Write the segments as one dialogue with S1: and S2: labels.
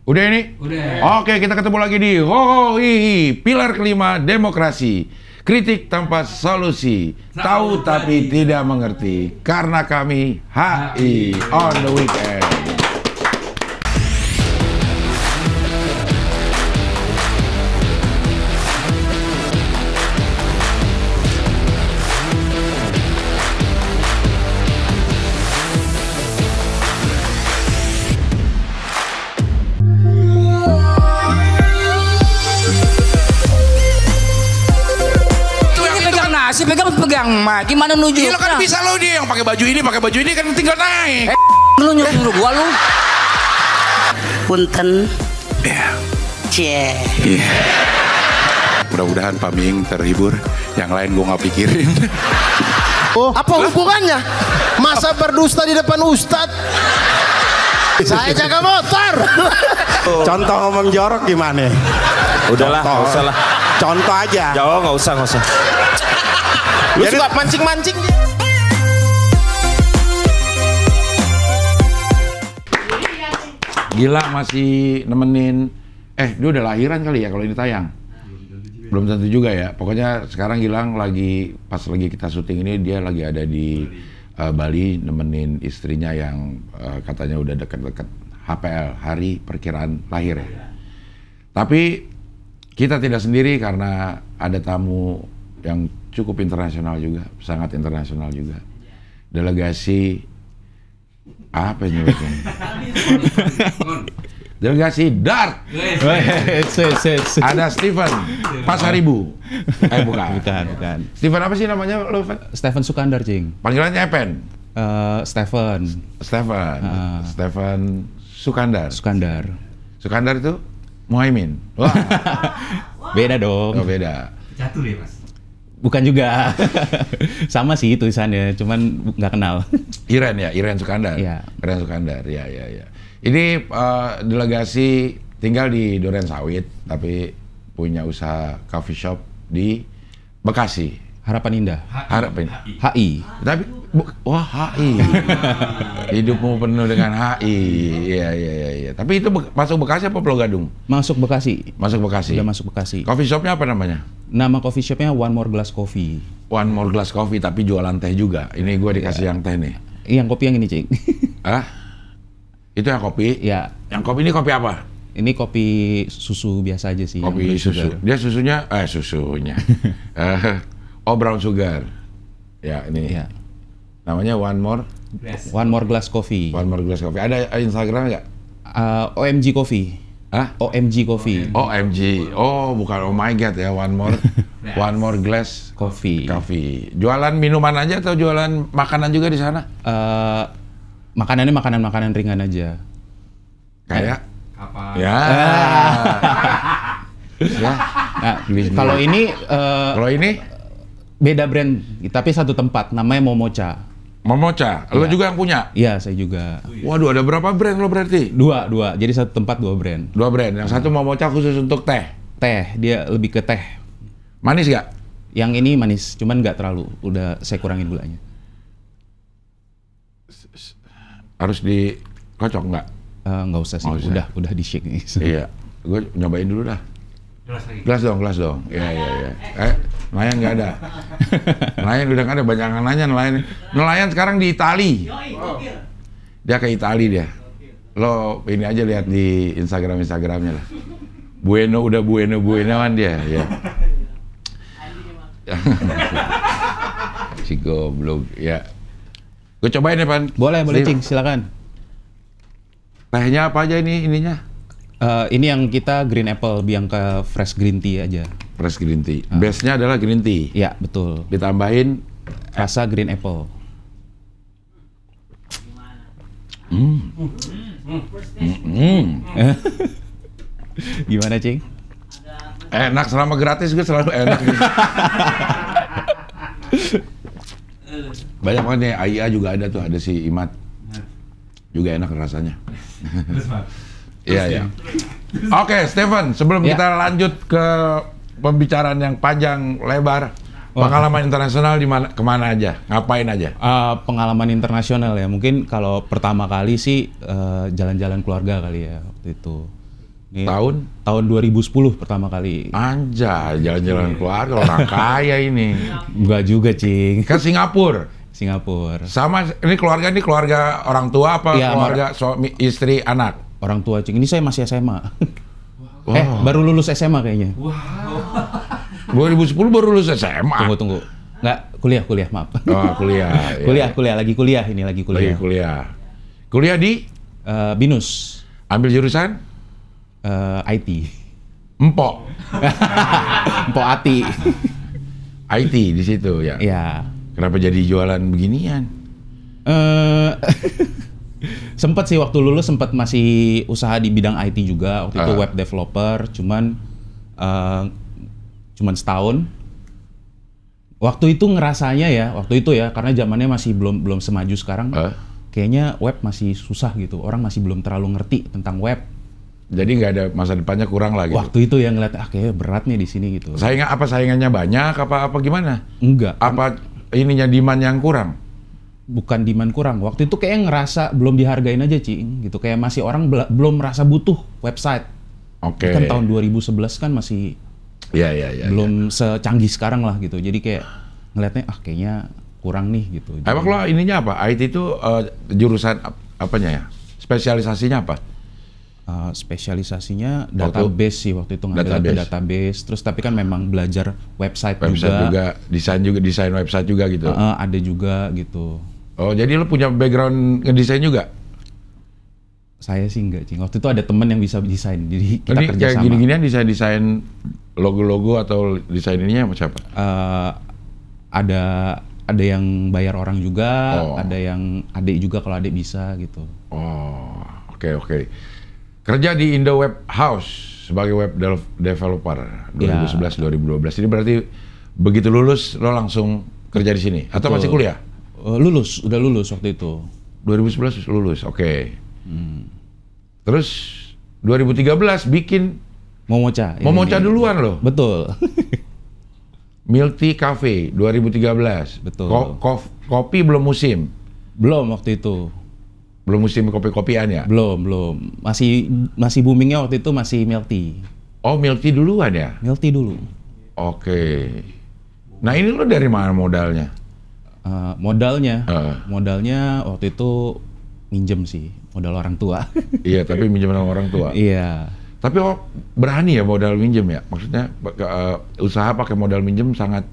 S1: Udah ini?
S2: Udah.
S1: Oke, kita ketemu lagi di Ho Hihi, pilar kelima demokrasi. Kritik tanpa solusi, tahu tapi tidak mengerti. Karena kami HI on the weekend.
S3: Si pegang mah gimana nuju?
S1: Iya kan bisa lo dia yang pakai baju ini kan tinggal naik.
S3: Lu nyuruh gua lu. Punten.
S1: Ya.
S3: Cie.
S1: Iya. Mudah-mudahan Pak Ming terhibur. Yang lain gua nggak pikirin.
S4: Oh, apa hubungannya? Masa berdusta di depan Ustadz? Saya jaga motor.
S5: Contoh ngomong jorok gimana?
S6: Udahlah, nggak usah lah.
S5: Contoh aja.
S6: Jauh nggak usah.
S5: Lu suka mancing-mancing.
S1: Gila masih nemenin. Dia udah lahiran kali ya kalau ini tayang. Belum tentu juga ya. Pokoknya sekarang Gilang pas lagi kita syuting ini dia lagi ada di Bali nemenin istrinya yang katanya udah deket-deket HPL, hari perkiraan lahir ya. Tapi kita tidak sendiri karena ada tamu yang cukup internasional juga, sangat internasional juga. Delegasi apa ini? Delegasi DART. Ada Steven Pasaribu.
S7: Bukan.
S1: Steven apa sih namanya lo?
S7: Stephen Sukandar, Cing.
S1: Panggilannya Epen.
S7: Stephen
S1: Sukandar. Sukandar itu Muhaimin. Wah.
S7: Beda dong.
S1: Oh, beda.
S2: Catur ya, Mas?
S7: Bukan juga. Sama sih tulisannya, cuman nggak kenal.
S1: Iren Sukandar.
S7: Iya.
S1: Iren Sukandar, ya. Ini delegasi tinggal di Duren Sawit, tapi punya usaha coffee shop di Bekasi.
S7: Harapan Indah. HI.
S1: Tapi wah HI. Hidupmu penuh dengan HI. Iya. Tapi itu masuk Bekasi apa Pulau Gadung?
S7: Masuk Bekasi. Udah masuk Bekasi.
S1: Coffee shopnya apa namanya?
S7: Nama coffee shopnya One More Glass Coffee.
S1: One More Glass Coffee, tapi jualan teh juga. Ini gue dikasih yang teh nih.
S7: Yang kopi yang ini, Cing.
S1: Itu yang kopi?
S7: Ya.
S1: Yang kopi ini kopi apa?
S7: Ini kopi susu biasa aja sih.
S1: Kopi susu. Dia susunya. Brown sugar. Ya, ini.
S7: Ya.
S1: Namanya One More
S7: Glass Coffee.
S1: One More Glass Coffee. Ada Instagram nggak?
S7: OMG Coffee. OMG Coffee.
S1: OMG. Oh, bukan oh my god ya, One More Glass
S7: Coffee.
S1: Jualan minuman aja atau jualan makanan juga di sana?
S7: Makanannya makanan ringan aja.
S1: Kayak
S2: Apa?
S1: ya. Ya.
S7: Nah, kalau ini beda brand, tapi satu tempat, namanya Momocha.
S1: Lo juga yang punya?
S7: Iya, saya juga.
S1: Waduh, ada berapa brand lo berarti?
S7: Dua. Jadi satu tempat dua brand.
S1: Dua brand. Yang satu Momocha khusus untuk teh.
S7: Dia lebih ke teh.
S1: Manis gak?
S7: Yang ini manis, cuman nggak terlalu. Udah saya kurangin gulanya.
S1: Harus dikocok nggak?
S7: Nggak usah sih. Udah di shake nih.
S1: Iya. Gue nyobain dulu dah. Gelas dong. Iya. Nelayan nggak ada. Nelayan udah nggak ada, banyak yang nanya nelayan sekarang di Itali. Dia ke Itali dia. Lo ini aja lihat di Instagramnya lah. Buenoan dia ya. Si goblok ya. Gue cobain ya, Pan.
S7: Boleh, Cing, silakan.
S1: Tehnya apa aja ininya?
S7: Ini yang kita green apple, Bianca fresh green tea aja.
S1: Fresh green tea. Base-nya adalah green tea.
S7: Ya, betul.
S1: Ditambahin
S7: rasa green apple. Gimana, Cing?
S1: Enak, selama gratis gue selalu enak. Banyak banget nih, AIA juga ada tuh, ada si Imat. Juga enak rasanya. Iya. Oke, Stephen, sebelum kita lanjut ke pembicaraan yang panjang lebar, pengalaman internasional di mana, kemana aja, ngapain aja?
S7: Pengalaman internasional ya, mungkin kalau pertama kali sih jalan-jalan keluarga kali ya waktu itu. Nih,
S1: Tahun?
S7: Tahun 2010 pertama kali.
S1: Anjay, jalan-jalan keluarga orang kaya ini.
S7: Enggak juga, Cing.
S1: Ke Singapura.
S7: Singapura.
S1: Sama ini keluarga orang tua apa
S7: Iya,
S1: keluarga suami, istri, anak?
S7: Orang tua, Cing. Ini saya masih SMA. Baru lulus SMA kayaknya.
S1: 2010 baru lulus SMA.
S7: Tunggu. Nggak, kuliah, maaf.
S1: Oh, kuliah. Iya.
S7: Kuliah, lagi kuliah.
S1: Lagi kuliah. Kuliah di
S7: BINUS.
S1: ambil jurusan
S7: IT.
S1: Empok.
S7: Empok Ati.
S1: IT di situ ya.
S7: Iya.
S1: Kenapa jadi jualan beginian?
S7: Sempet sih waktu lulus masih usaha di bidang IT juga. Waktu itu web developer, cuman setahun. Waktu itu ngerasanya karena zamannya masih belum semaju sekarang. Kayaknya web masih susah gitu. Orang masih belum terlalu ngerti tentang web.
S1: Jadi nggak ada masa depannya kurang lagi.
S7: Waktu itu yang ngeliat kayaknya berat nih di sini gitu.
S1: Saingannya banyak apa gimana?
S7: Enggak.
S1: Apa ininya demand yang kurang?
S7: Bukan demand kurang. Waktu itu kayak ngerasa belum dihargain aja, Cing, gitu. Kayak masih orang belum merasa butuh website.
S1: Oke.
S7: Kan tahun 2011 kan masih belum secanggih sekarang lah gitu. Jadi kayak ngeliatnya kayaknya kurang nih gitu.
S1: Emang lo ininya apa? IT itu jurusan apanya ya? Spesialisasinya apa?
S7: Spesialisasinya database sih waktu itu, ngambil database. Terus tapi kan memang belajar website juga. Desain website juga gitu.
S1: Ada
S7: juga gitu.
S1: Oh, jadi lo punya background ngedesain juga?
S7: Saya sih enggak, Cing. Waktu itu ada temen yang bisa desain, jadi kita kerja
S1: kayak
S7: sama.
S1: Gini-ginian desain logo-logo atau desain ininya sama siapa?
S7: Ada yang bayar orang juga, ada yang adik juga kalau adik bisa gitu.
S1: Oh, oke. Kerja di Indo Web House sebagai web developer 2011-2012. Ini berarti begitu lulus lo langsung kerja di sini atau masih kuliah?
S7: Udah lulus waktu itu.
S1: 2011 lulus, oke. Terus 2013 bikin
S7: Momocha
S1: duluan loh.
S7: Betul.
S1: Milk Tea Cafe 2013.
S7: Betul.
S1: Kopi belum musim.
S7: Belum waktu itu.
S1: Belum musim kopi-kopian ya?
S7: Belum. Masih boomingnya waktu itu masih milk tea.
S1: Oh, milk tea duluan ya?
S7: Milk tea dulu.
S1: Oke. Nah, ini lo dari mana modalnya?
S7: Modalnya waktu itu minjem sih, modal orang tua.
S1: Iya, tapi minjem sama orang tua.
S7: Iya.
S1: Tapi berani ya modal minjem ya? Maksudnya usaha pakai modal minjem sangat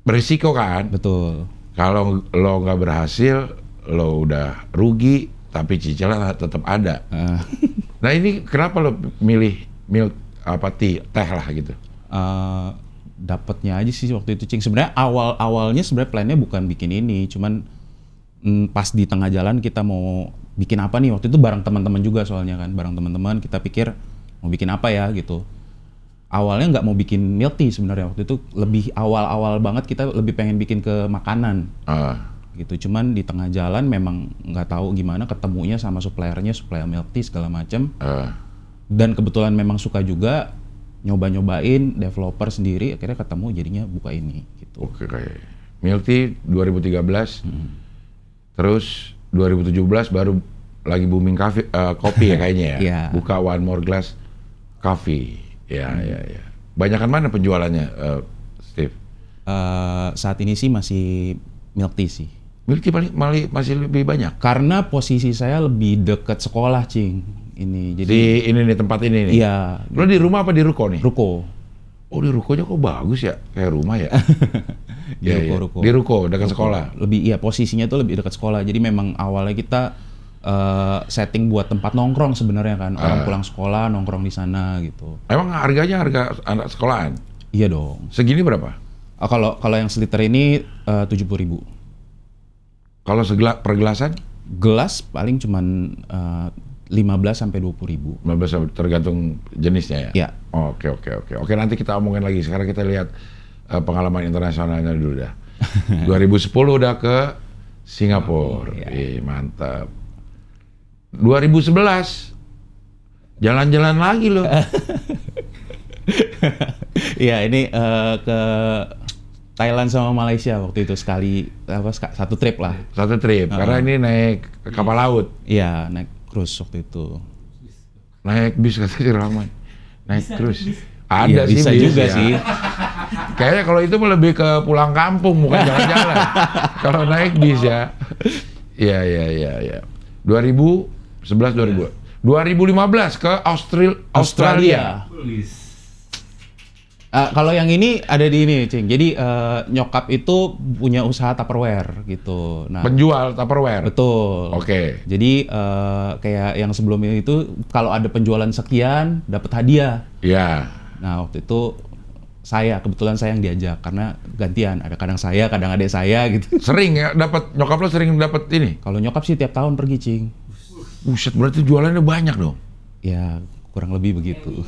S1: berisiko kan?
S7: Betul.
S1: Kalau lo nggak berhasil, lo udah rugi, tapi cicilan tetap ada. Nah ini kenapa lo milih teh lah gitu?
S7: Dapatnya aja sih waktu itu, Cing. Sebenarnya awalnya sebenarnya plannya bukan bikin ini, cuman pas di tengah jalan kita mau bikin apa nih, waktu itu bareng teman-teman juga soalnya kan, bareng teman-teman kita pikir mau bikin apa ya gitu. Awalnya nggak mau bikin milk tea sebenarnya, waktu itu lebih awal-awal banget kita lebih pengen bikin ke makanan gitu. Cuman di tengah jalan memang nggak tahu gimana ketemunya sama supplier milk tea segala macam. Dan kebetulan memang suka juga nyoba-nyobain developer sendiri, akhirnya ketemu jadinya buka ini gitu.
S1: Oke, milk tea 2013. Terus 2017 baru lagi booming kopi ya kayaknya ya.
S7: Yeah.
S1: Buka One More Glass Coffee. Ya. Banyakan mana penjualannya, Steve?
S7: Saat ini sih masih milk tea sih.
S1: Milk tea masih lebih banyak.
S7: Karena posisi saya lebih dekat sekolah, Cing. Ini jadi
S1: di ini nih tempat ini nih.
S7: Iya.
S1: Lo di rumah apa di ruko nih?
S7: Ruko.
S1: Oh, di rukonya kok bagus ya, kayak rumah ya.
S7: Ruko.
S1: Di ruko dekat sekolah.
S7: Posisinya tuh lebih dekat sekolah. Jadi memang awalnya kita setting buat tempat nongkrong sebenarnya kan. Orang pulang sekolah nongkrong di sana gitu.
S1: Emang harga anak sekolahan?
S7: Iya dong.
S1: Segini berapa?
S7: Kalau yang seliter ini 70.000.
S1: Kalau per gelasan?
S7: Gelas paling cuman 15-20.000.
S1: 15 tergantung jenisnya ya?
S7: Iya.
S1: Oke, nanti kita omongin lagi. Sekarang kita lihat pengalaman internasionalnya dulu dah. 2010 udah ke Singapura. Mantap. 2011 jalan-jalan lagi loh.
S7: Iya, ini ke Thailand sama Malaysia waktu itu satu trip lah.
S1: Satu trip, karena ini naik kapal laut.
S7: Iya, naik cruise waktu itu.
S1: Naik bis kata si Rahman. Naik terus. Ada
S7: Iya,
S1: sih
S7: bisa
S1: bis,
S7: juga
S1: ya.
S7: sih.
S1: Kayaknya kalau itu mah lebih ke pulang kampung bukan jalan-jalan. Kalau naik bis ya. Iya. 2011 2015 ke Australia.
S7: Kalau yang ini ada di ini, Cing. Jadi nyokap itu punya usaha Tupperware gitu. Nah,
S1: Penjual Tupperware.
S7: betul.
S1: Oke.
S7: Jadi kayak yang sebelumnya itu kalau ada penjualan sekian dapat hadiah.
S1: Iya.
S7: Nah, waktu itu kebetulan saya yang diajak karena gantian. Ada kadang saya, kadang adik saya gitu.
S1: Sering ya dapat, nyokap lo sering dapat ini.
S7: Kalau nyokap sih tiap tahun pergi, Cing.
S1: Buset, berarti jualannya banyak dong.
S7: Ya, kurang lebih begitu.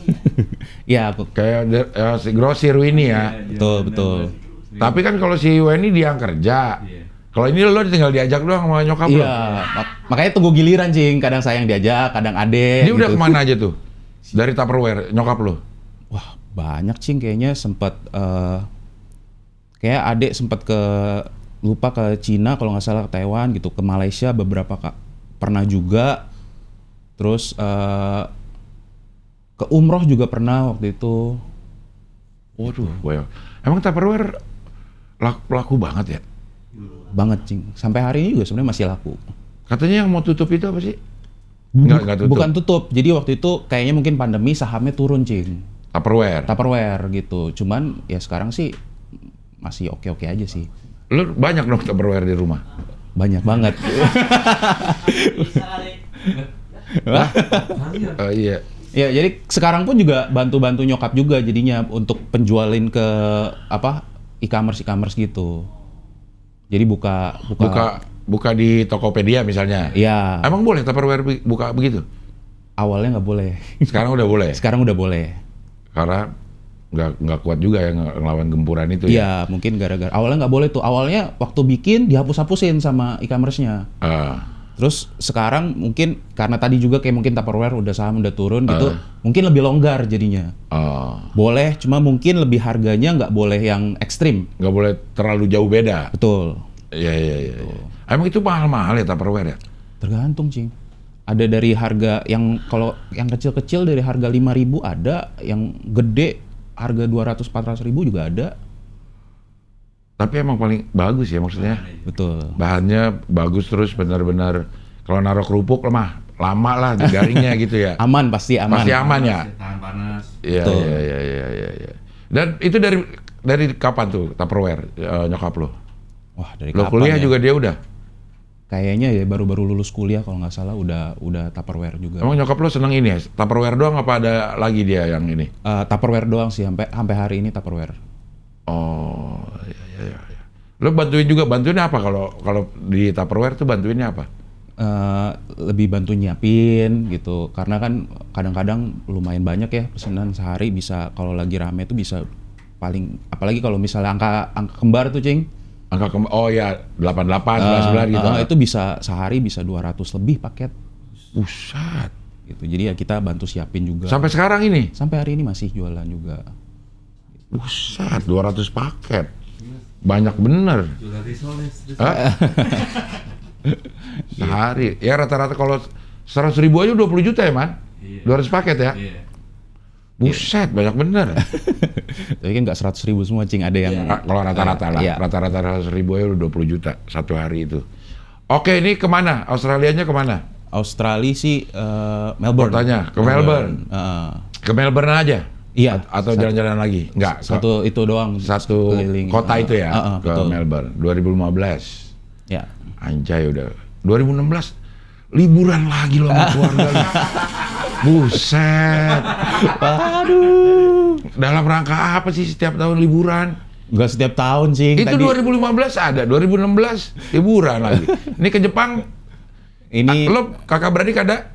S7: Ya, aku
S1: Kayak si grosir ini ya.
S7: betul.
S1: Tapi kan kalau si Weni dia yang kerja. Kalau ini lo tinggal diajak doang sama nyokap lo.
S7: Iya, makanya tunggu giliran, Cing. Kadang saya yang diajak, kadang
S1: Dia
S7: adek.
S1: udah
S7: gitu.
S1: kemana aja tuh? Dari Tupperware, nyokap lo?
S7: Wah, banyak, Cing. Kayaknya sempat kayak adek sempat lupa ke Cina kalau nggak salah, ke Taiwan gitu, ke Malaysia beberapa pernah juga. Terus ke umroh juga pernah waktu itu.
S1: Waduh, emang Tupperware laku banget ya?
S7: Banget, Cing. Sampai hari ini juga sebenarnya masih laku.
S1: Katanya yang mau tutup itu apa sih? Nggak tutup.
S7: Bukan tutup. Jadi waktu itu kayaknya mungkin pandemi sahamnya turun, Cing.
S1: Tupperware.
S7: Gitu. Cuman ya sekarang sih masih oke-oke aja sih.
S1: Lu banyak dong Tupperware di rumah?
S7: Banyak banget.
S1: Iya.
S7: Ya, jadi sekarang pun juga bantu-bantu nyokap juga jadinya untuk penjualin ke e-commerce gitu. Jadi buka
S1: di Tokopedia misalnya.
S7: Iya.
S1: Emang boleh Tupperware buka begitu?
S7: Awalnya nggak boleh.
S1: Sekarang udah boleh.
S7: Sekarang udah boleh.
S1: Karena nggak kuat juga ya ngelawan gempuran itu ya.
S7: Iya, mungkin gara-gara awalnya nggak boleh tuh. Awalnya waktu bikin dihapus-hapusin sama e-commerce-nya. Terus sekarang mungkin karena tadi juga kayak mungkin Tupperware saham udah turun gitu, mungkin lebih longgar jadinya. Boleh, cuma mungkin lebih harganya nggak boleh yang ekstrim.
S1: Nggak boleh terlalu jauh beda.
S7: Betul.
S1: Iya. Emang itu mahal-mahal ya Tupperware ya?
S7: Tergantung, Cing. Ada dari harga yang kalau yang kecil-kecil dari harga 5.000 ada, yang gede harga 200-400 ribu juga ada.
S1: Tapi emang paling bagus ya maksudnya.
S7: Betul.
S1: Bahannya bagus terus benar-benar kalau naruh kerupuk lama lah digaringnya gitu ya.
S7: Aman, pasti aman.
S1: Pasti aman ya.
S2: Tahan panas.
S1: Iya. Dan itu dari kapan tuh Tupperware nyokap lo?
S7: Wah, dari
S1: Lo
S7: kapan
S1: kuliah
S7: ya?
S1: juga dia udah?
S7: Kayaknya ya baru-baru lulus kuliah kalau nggak salah udah Tupperware juga.
S1: Emang nyokap lo seneng ini ya? Tupperware doang apa ada lagi dia yang ini?
S7: Tupperware doang sih sampai hari ini Tupperware.
S1: Oh, iya. Lo bantuin apa kalau di Tupperware tuh bantuinnya apa?
S7: Lebih bantu nyiapin gitu, karena kan kadang-kadang lumayan banyak ya pesanan sehari, bisa kalau lagi rame tuh bisa paling, apalagi kalau misalnya angka kembar tuh, Cing.
S1: Oh ya, 88, 11 gitu.
S7: Itu bisa sehari bisa 200 lebih paket.
S1: Buset.
S7: Gitu. Jadi ya kita bantu siapin juga.
S1: Sampai sekarang ini?
S7: Sampai hari ini masih jualan juga.
S1: Buset, 200 paket. Banyak bener. Sehari. Ya rata-rata kalau 100 ribu aja 20 juta ya, Man? 200 paket ya? Buset, banyak bener.
S7: Tapi kan nggak 100 ribu semua, Cing. Ada yang...
S1: Kalau rata-rata lah.
S7: Iya.
S1: Rata-rata 100 ribu aja udah 20 juta satu hari itu. Oke, ini kemana? Australianya kemana?
S7: Australia sih Melbourne.
S1: Tanya, ke Melbourne. Ke Melbourne aja?
S7: Iya.
S1: Atau jalan-jalan lagi? Enggak.
S7: Satu itu doang.
S1: Satu
S7: keliling.
S1: kota itu ya? Ke
S7: betul.
S1: Melbourne. 2015.
S7: Ya.
S1: Anjay udah. 2016 liburan lagi loh sama keluarga lu. Buset.
S7: Aduh.
S1: Dalam rangka apa sih setiap tahun liburan?
S7: Nggak setiap tahun, Cing.
S1: Itu 2015 ada, 2016 liburan lagi. Ini ke Jepang.
S7: Ini
S1: Lo kakak beradik ada?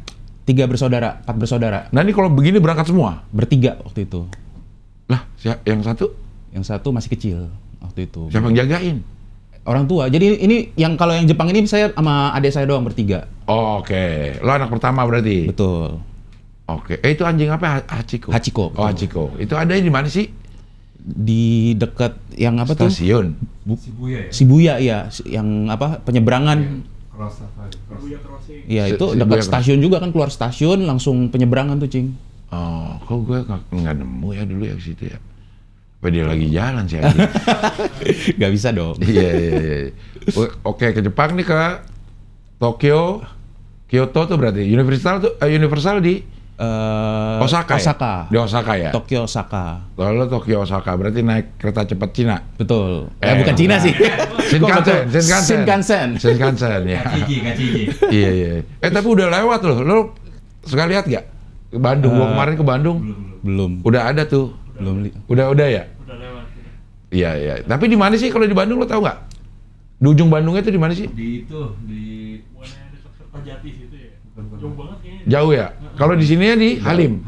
S7: 4 bersaudara.
S1: Nah ini kalau begini berangkat semua?
S7: Bertiga waktu itu.
S1: Lah, yang satu?
S7: Yang satu masih kecil waktu itu.
S1: Siapa yang jagain?
S7: Orang tua. Jadi ini kalau yang Jepang ini saya sama adik saya doang bertiga.
S1: Oh, oke. Lo anak pertama berarti?
S7: Betul.
S1: Oke. Itu anjing apa? Hachiko?
S7: Hachiko.
S1: Oh, Hachiko. Itu ada di mana sih?
S7: Di dekat yang apa
S1: Stasiun?
S7: tuh? Shibuya ya. Yang apa? Penyeberangan. Iya, itu
S1: Shibuya
S7: dekat
S1: Cross.
S7: stasiun juga kan, keluar stasiun langsung penyeberangan tuh, Cing.
S1: Oh, kok gue nggak nemu ya dulu ya ke situ ya. Apa dia lagi jalan sih anjing?
S7: Gak bisa dong.
S1: Iya. Oke, ke Jepang nih, ke Tokyo, Kyoto tuh berarti Universal di Osaka.
S7: Osaka.
S1: Ya? Di Osaka ya.
S7: Tokyo Osaka.
S1: Lalu Tokyo Osaka berarti naik kereta cepat Cina.
S7: Betul. Bukan Cina sih.
S1: Shinkansen ya. Iya. Tapi udah lewat loh. Lo sekali lihat gak? Ke Bandung, gua kemarin ke Bandung.
S7: Belum.
S1: Udah ada tuh. Udah ya? Udah lewat. Iya. Tapi di mana sih kalau di Bandung lo tahu nggak? Di ujung Bandungnya itu di mana sih?
S2: Di bukannya dekat Kertajati situ ya? Jauh banget kayaknya.
S1: Jauh ya? Kalau di sini ya di Halim.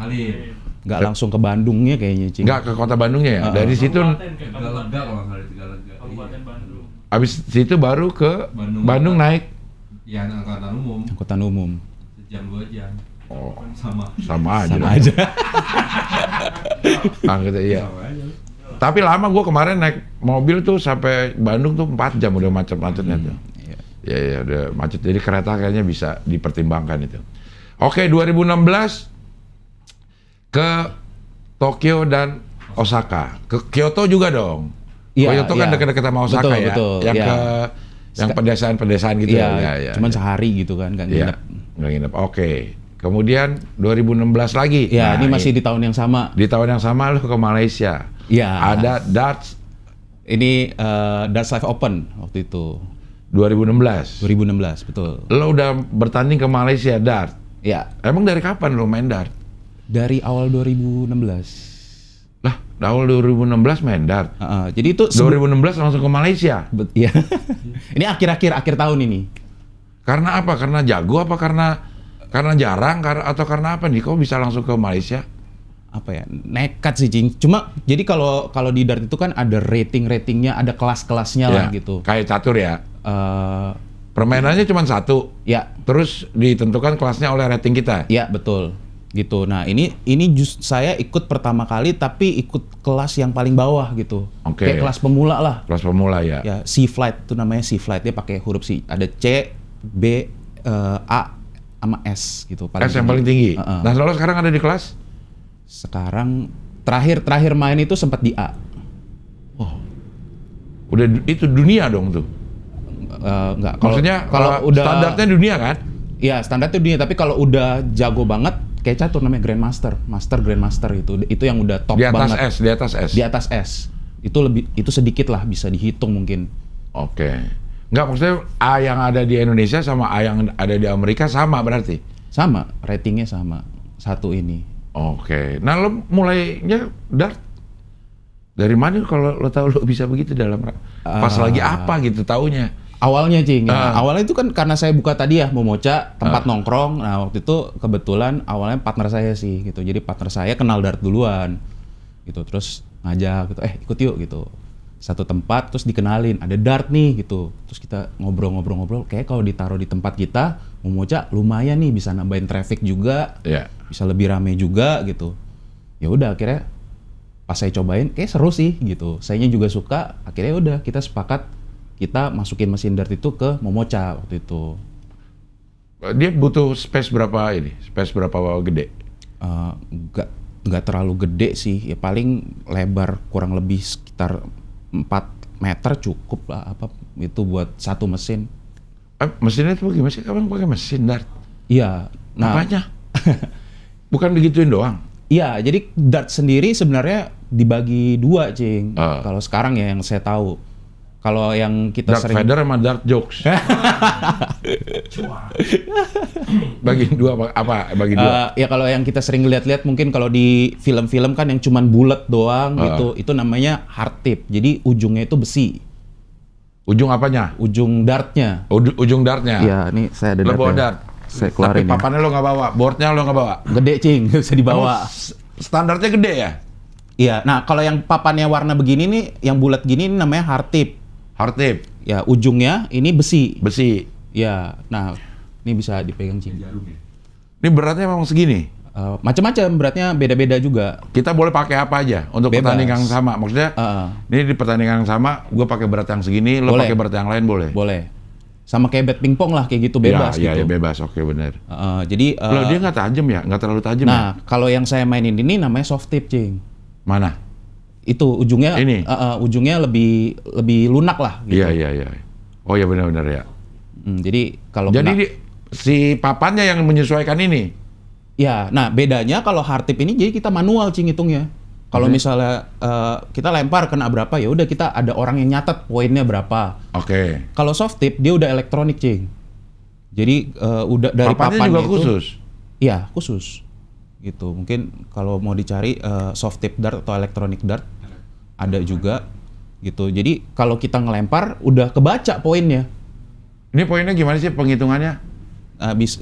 S7: Nggak langsung ke Bandungnya kayaknya, Cing.
S1: Nggak ke kota Bandungnya ya? Dari situ
S2: Tegalega kalau nggak di Tegalega. Kabupaten Bandung.
S1: abis situ baru ke Bandung naik.
S2: Ya,
S7: Angkutan umum.
S2: sejam 2 jam.
S1: Oh,
S2: Sama
S1: sama aja. Gitu, iya. Tapi lama gua kemarin naik mobil tuh sampai Bandung tuh 4 jam udah macet-macetnya tuh. Ya udah macet. Jadi kereta kayaknya bisa dipertimbangkan itu. Oke, 2016 ke Tokyo dan Osaka. Ke Kyoto juga dong. Kyoto kan dekat-dekat sama Osaka ya.
S7: Betul,
S1: yang ke yang pedesaan-pedesaan gitu ya.
S7: Cuman sehari gitu kan, nggak nginep.
S1: Nggak nginep. Oke. Kemudian 2016 lagi.
S7: Ya, ini masih di tahun yang sama.
S1: Di tahun yang sama lu ke Malaysia.
S7: Ya.
S1: Ada darts.
S7: Ini Darts Live Open waktu itu.
S1: 2016.
S7: 2016, betul.
S1: Lo udah bertanding ke Malaysia dart.
S7: Ya.
S1: Emang dari kapan lo main dart?
S7: Dari awal 2016.
S1: Lah, awal 2016 main dart.
S7: Jadi itu
S1: 2016 langsung ke Malaysia.
S7: Iya. Ini akhir tahun ini.
S1: Karena apa? Karena jago apa karena jarang atau karena apa nih? Kok bisa langsung ke Malaysia?
S7: Apa ya? Nekat sih, Cing. Cuma jadi kalau di dart itu kan ada ratingnya, ada kelas-kelasnya lah gitu.
S1: Kayak catur ya. Permainannya cuma satu.
S7: Ya.
S1: Terus ditentukan kelasnya oleh rating kita.
S7: Ya, betul. Gitu. Nah, ini saya ikut pertama kali tapi ikut kelas yang paling bawah gitu.
S1: Oke.
S7: Kayak kelas pemula lah.
S1: Kelas pemula ya.
S7: Ya, C-Flight itu namanya C-Flight. Dia pakai huruf C. Ada C, B, A sama S gitu.
S1: S yang paling tinggi. Nah, lo sekarang ada di kelas?
S7: Sekarang terakhir main itu sempat di A.
S1: Oh. Udah itu dunia dong tuh.
S7: Enggak.
S1: Maksudnya
S7: kalau udah
S1: standarnya dunia kan?
S7: Iya, standarnya dunia, tapi kalau udah jago banget kayak catur namanya Grandmaster, Grandmaster itu yang udah top banget.
S1: Di atas S.
S7: Di atas S. Itu sedikit lah bisa dihitung mungkin.
S1: Oke. Enggak, maksudnya A yang ada di Indonesia sama A yang ada di Amerika sama berarti?
S7: Sama, ratingnya sama. Satu ini.
S1: Oke. Nah, lo mulainya dart dari mana kalau lo tahu lo bisa begitu dalam pas lagi apa gitu taunya?
S7: Awalnya, Cing. Awalnya itu kan karena saya buka tadi ya Momocha, tempat nongkrong. Nah, waktu itu kebetulan awalnya partner saya sih gitu. Jadi partner saya kenal dart duluan. Gitu. Terus ngajak gitu, ikut yuk gitu. Satu tempat terus dikenalin, ada dart nih gitu. Terus kita ngobrol-ngobrol, kayak kalau ditaruh di tempat kita, Momocha lumayan nih bisa nambahin traffic juga.
S1: Iya.
S7: Bisa lebih rame juga gitu. Ya udah akhirnya pas saya cobain kayak seru sih gitu. Sayanya juga suka, akhirnya udah kita sepakat kita masukin mesin dart itu ke Momocha waktu itu.
S1: Dia butuh space berapa ini? Space berapa gede?
S7: Nggak terlalu gede sih. Ya paling lebar kurang lebih sekitar 4 meter cukup lah. Apa itu buat satu mesin.
S1: Mesinnya itu gimana sih? Kamu pakai mesin dart?
S7: Iya. Nah,
S1: apanya? Bukan begituin doang?
S7: Iya, jadi dart sendiri sebenarnya dibagi 2, Cing. Kalau sekarang ya yang saya tahu. Kalau yang kita
S1: dart
S7: sering...
S1: feather sama dart jokes. Bagi 2 apa? Bagi 2.
S7: Ya kalau yang kita sering lihat-lihat mungkin kalau di film-film kan yang cuman bulat doang gitu. Itu namanya hard tip. Jadi ujungnya itu besi.
S1: Ujung apanya?
S7: Ujung dartnya.
S1: Ujung dartnya.
S7: Iya, ini saya ada
S1: lo bawa dart.
S7: Saya keluarin.
S1: Tapi papannya lo nggak bawa, boardnya lo nggak bawa.
S7: Gede, Cing, bisa dibawa.
S1: Standarnya gede ya?
S7: Iya. Nah, kalau yang papannya warna begini nih, yang bulat gini ini namanya hard tip.
S1: Hard tip.
S7: Ya, ujungnya ini besi.
S1: Besi.
S7: Ya. Nah, ini bisa dipegang, Cing.
S1: Ini beratnya memang segini.
S7: Macam-macam, beratnya beda-beda juga.
S1: Kita boleh pakai apa aja untuk
S7: Bebas.
S1: pertandingan yang sama. Maksudnya, ini di pertandingan yang sama, gue pakai berat yang segini, lo pakai berat yang lain boleh.
S7: Boleh. Sama kayak bat pingpong lah, kayak gitu, bebas
S1: Iya,
S7: gitu.
S1: ya, bebas. Oke, benar.
S7: Jadi
S1: Loh, dia nggak tajam ya? Nggak terlalu tajam ya?
S7: nah, kalau yang saya mainin ini namanya soft tip, Cing.
S1: Mana?
S7: Itu ujungnya
S1: Ini?
S7: ujungnya lebih lunak lah gitu.
S1: Iya. Oh ya, benar-benar ya.
S7: Jadi kalau
S1: Jadi
S7: kena-
S1: si papannya yang menyesuaikan ini?
S7: ya, nah bedanya kalau hard tip ini jadi kita manual, Cing, hitungnya. Kalau misalnya kita lempar kena berapa, ya udah kita ada orang yang nyatet poinnya berapa.
S1: Oke.
S7: Kalau soft tip dia udah elektronik, Cing. Jadi udah dari
S1: Papannya
S7: papannya
S1: juga
S7: itu,
S1: khusus?
S7: Iya, khusus. Gitu. Mungkin kalau mau dicari soft tip dart atau electronic dart ada juga gitu. Jadi kalau kita ngelempar udah kebaca poinnya.
S1: Ini poinnya gimana sih penghitungannya?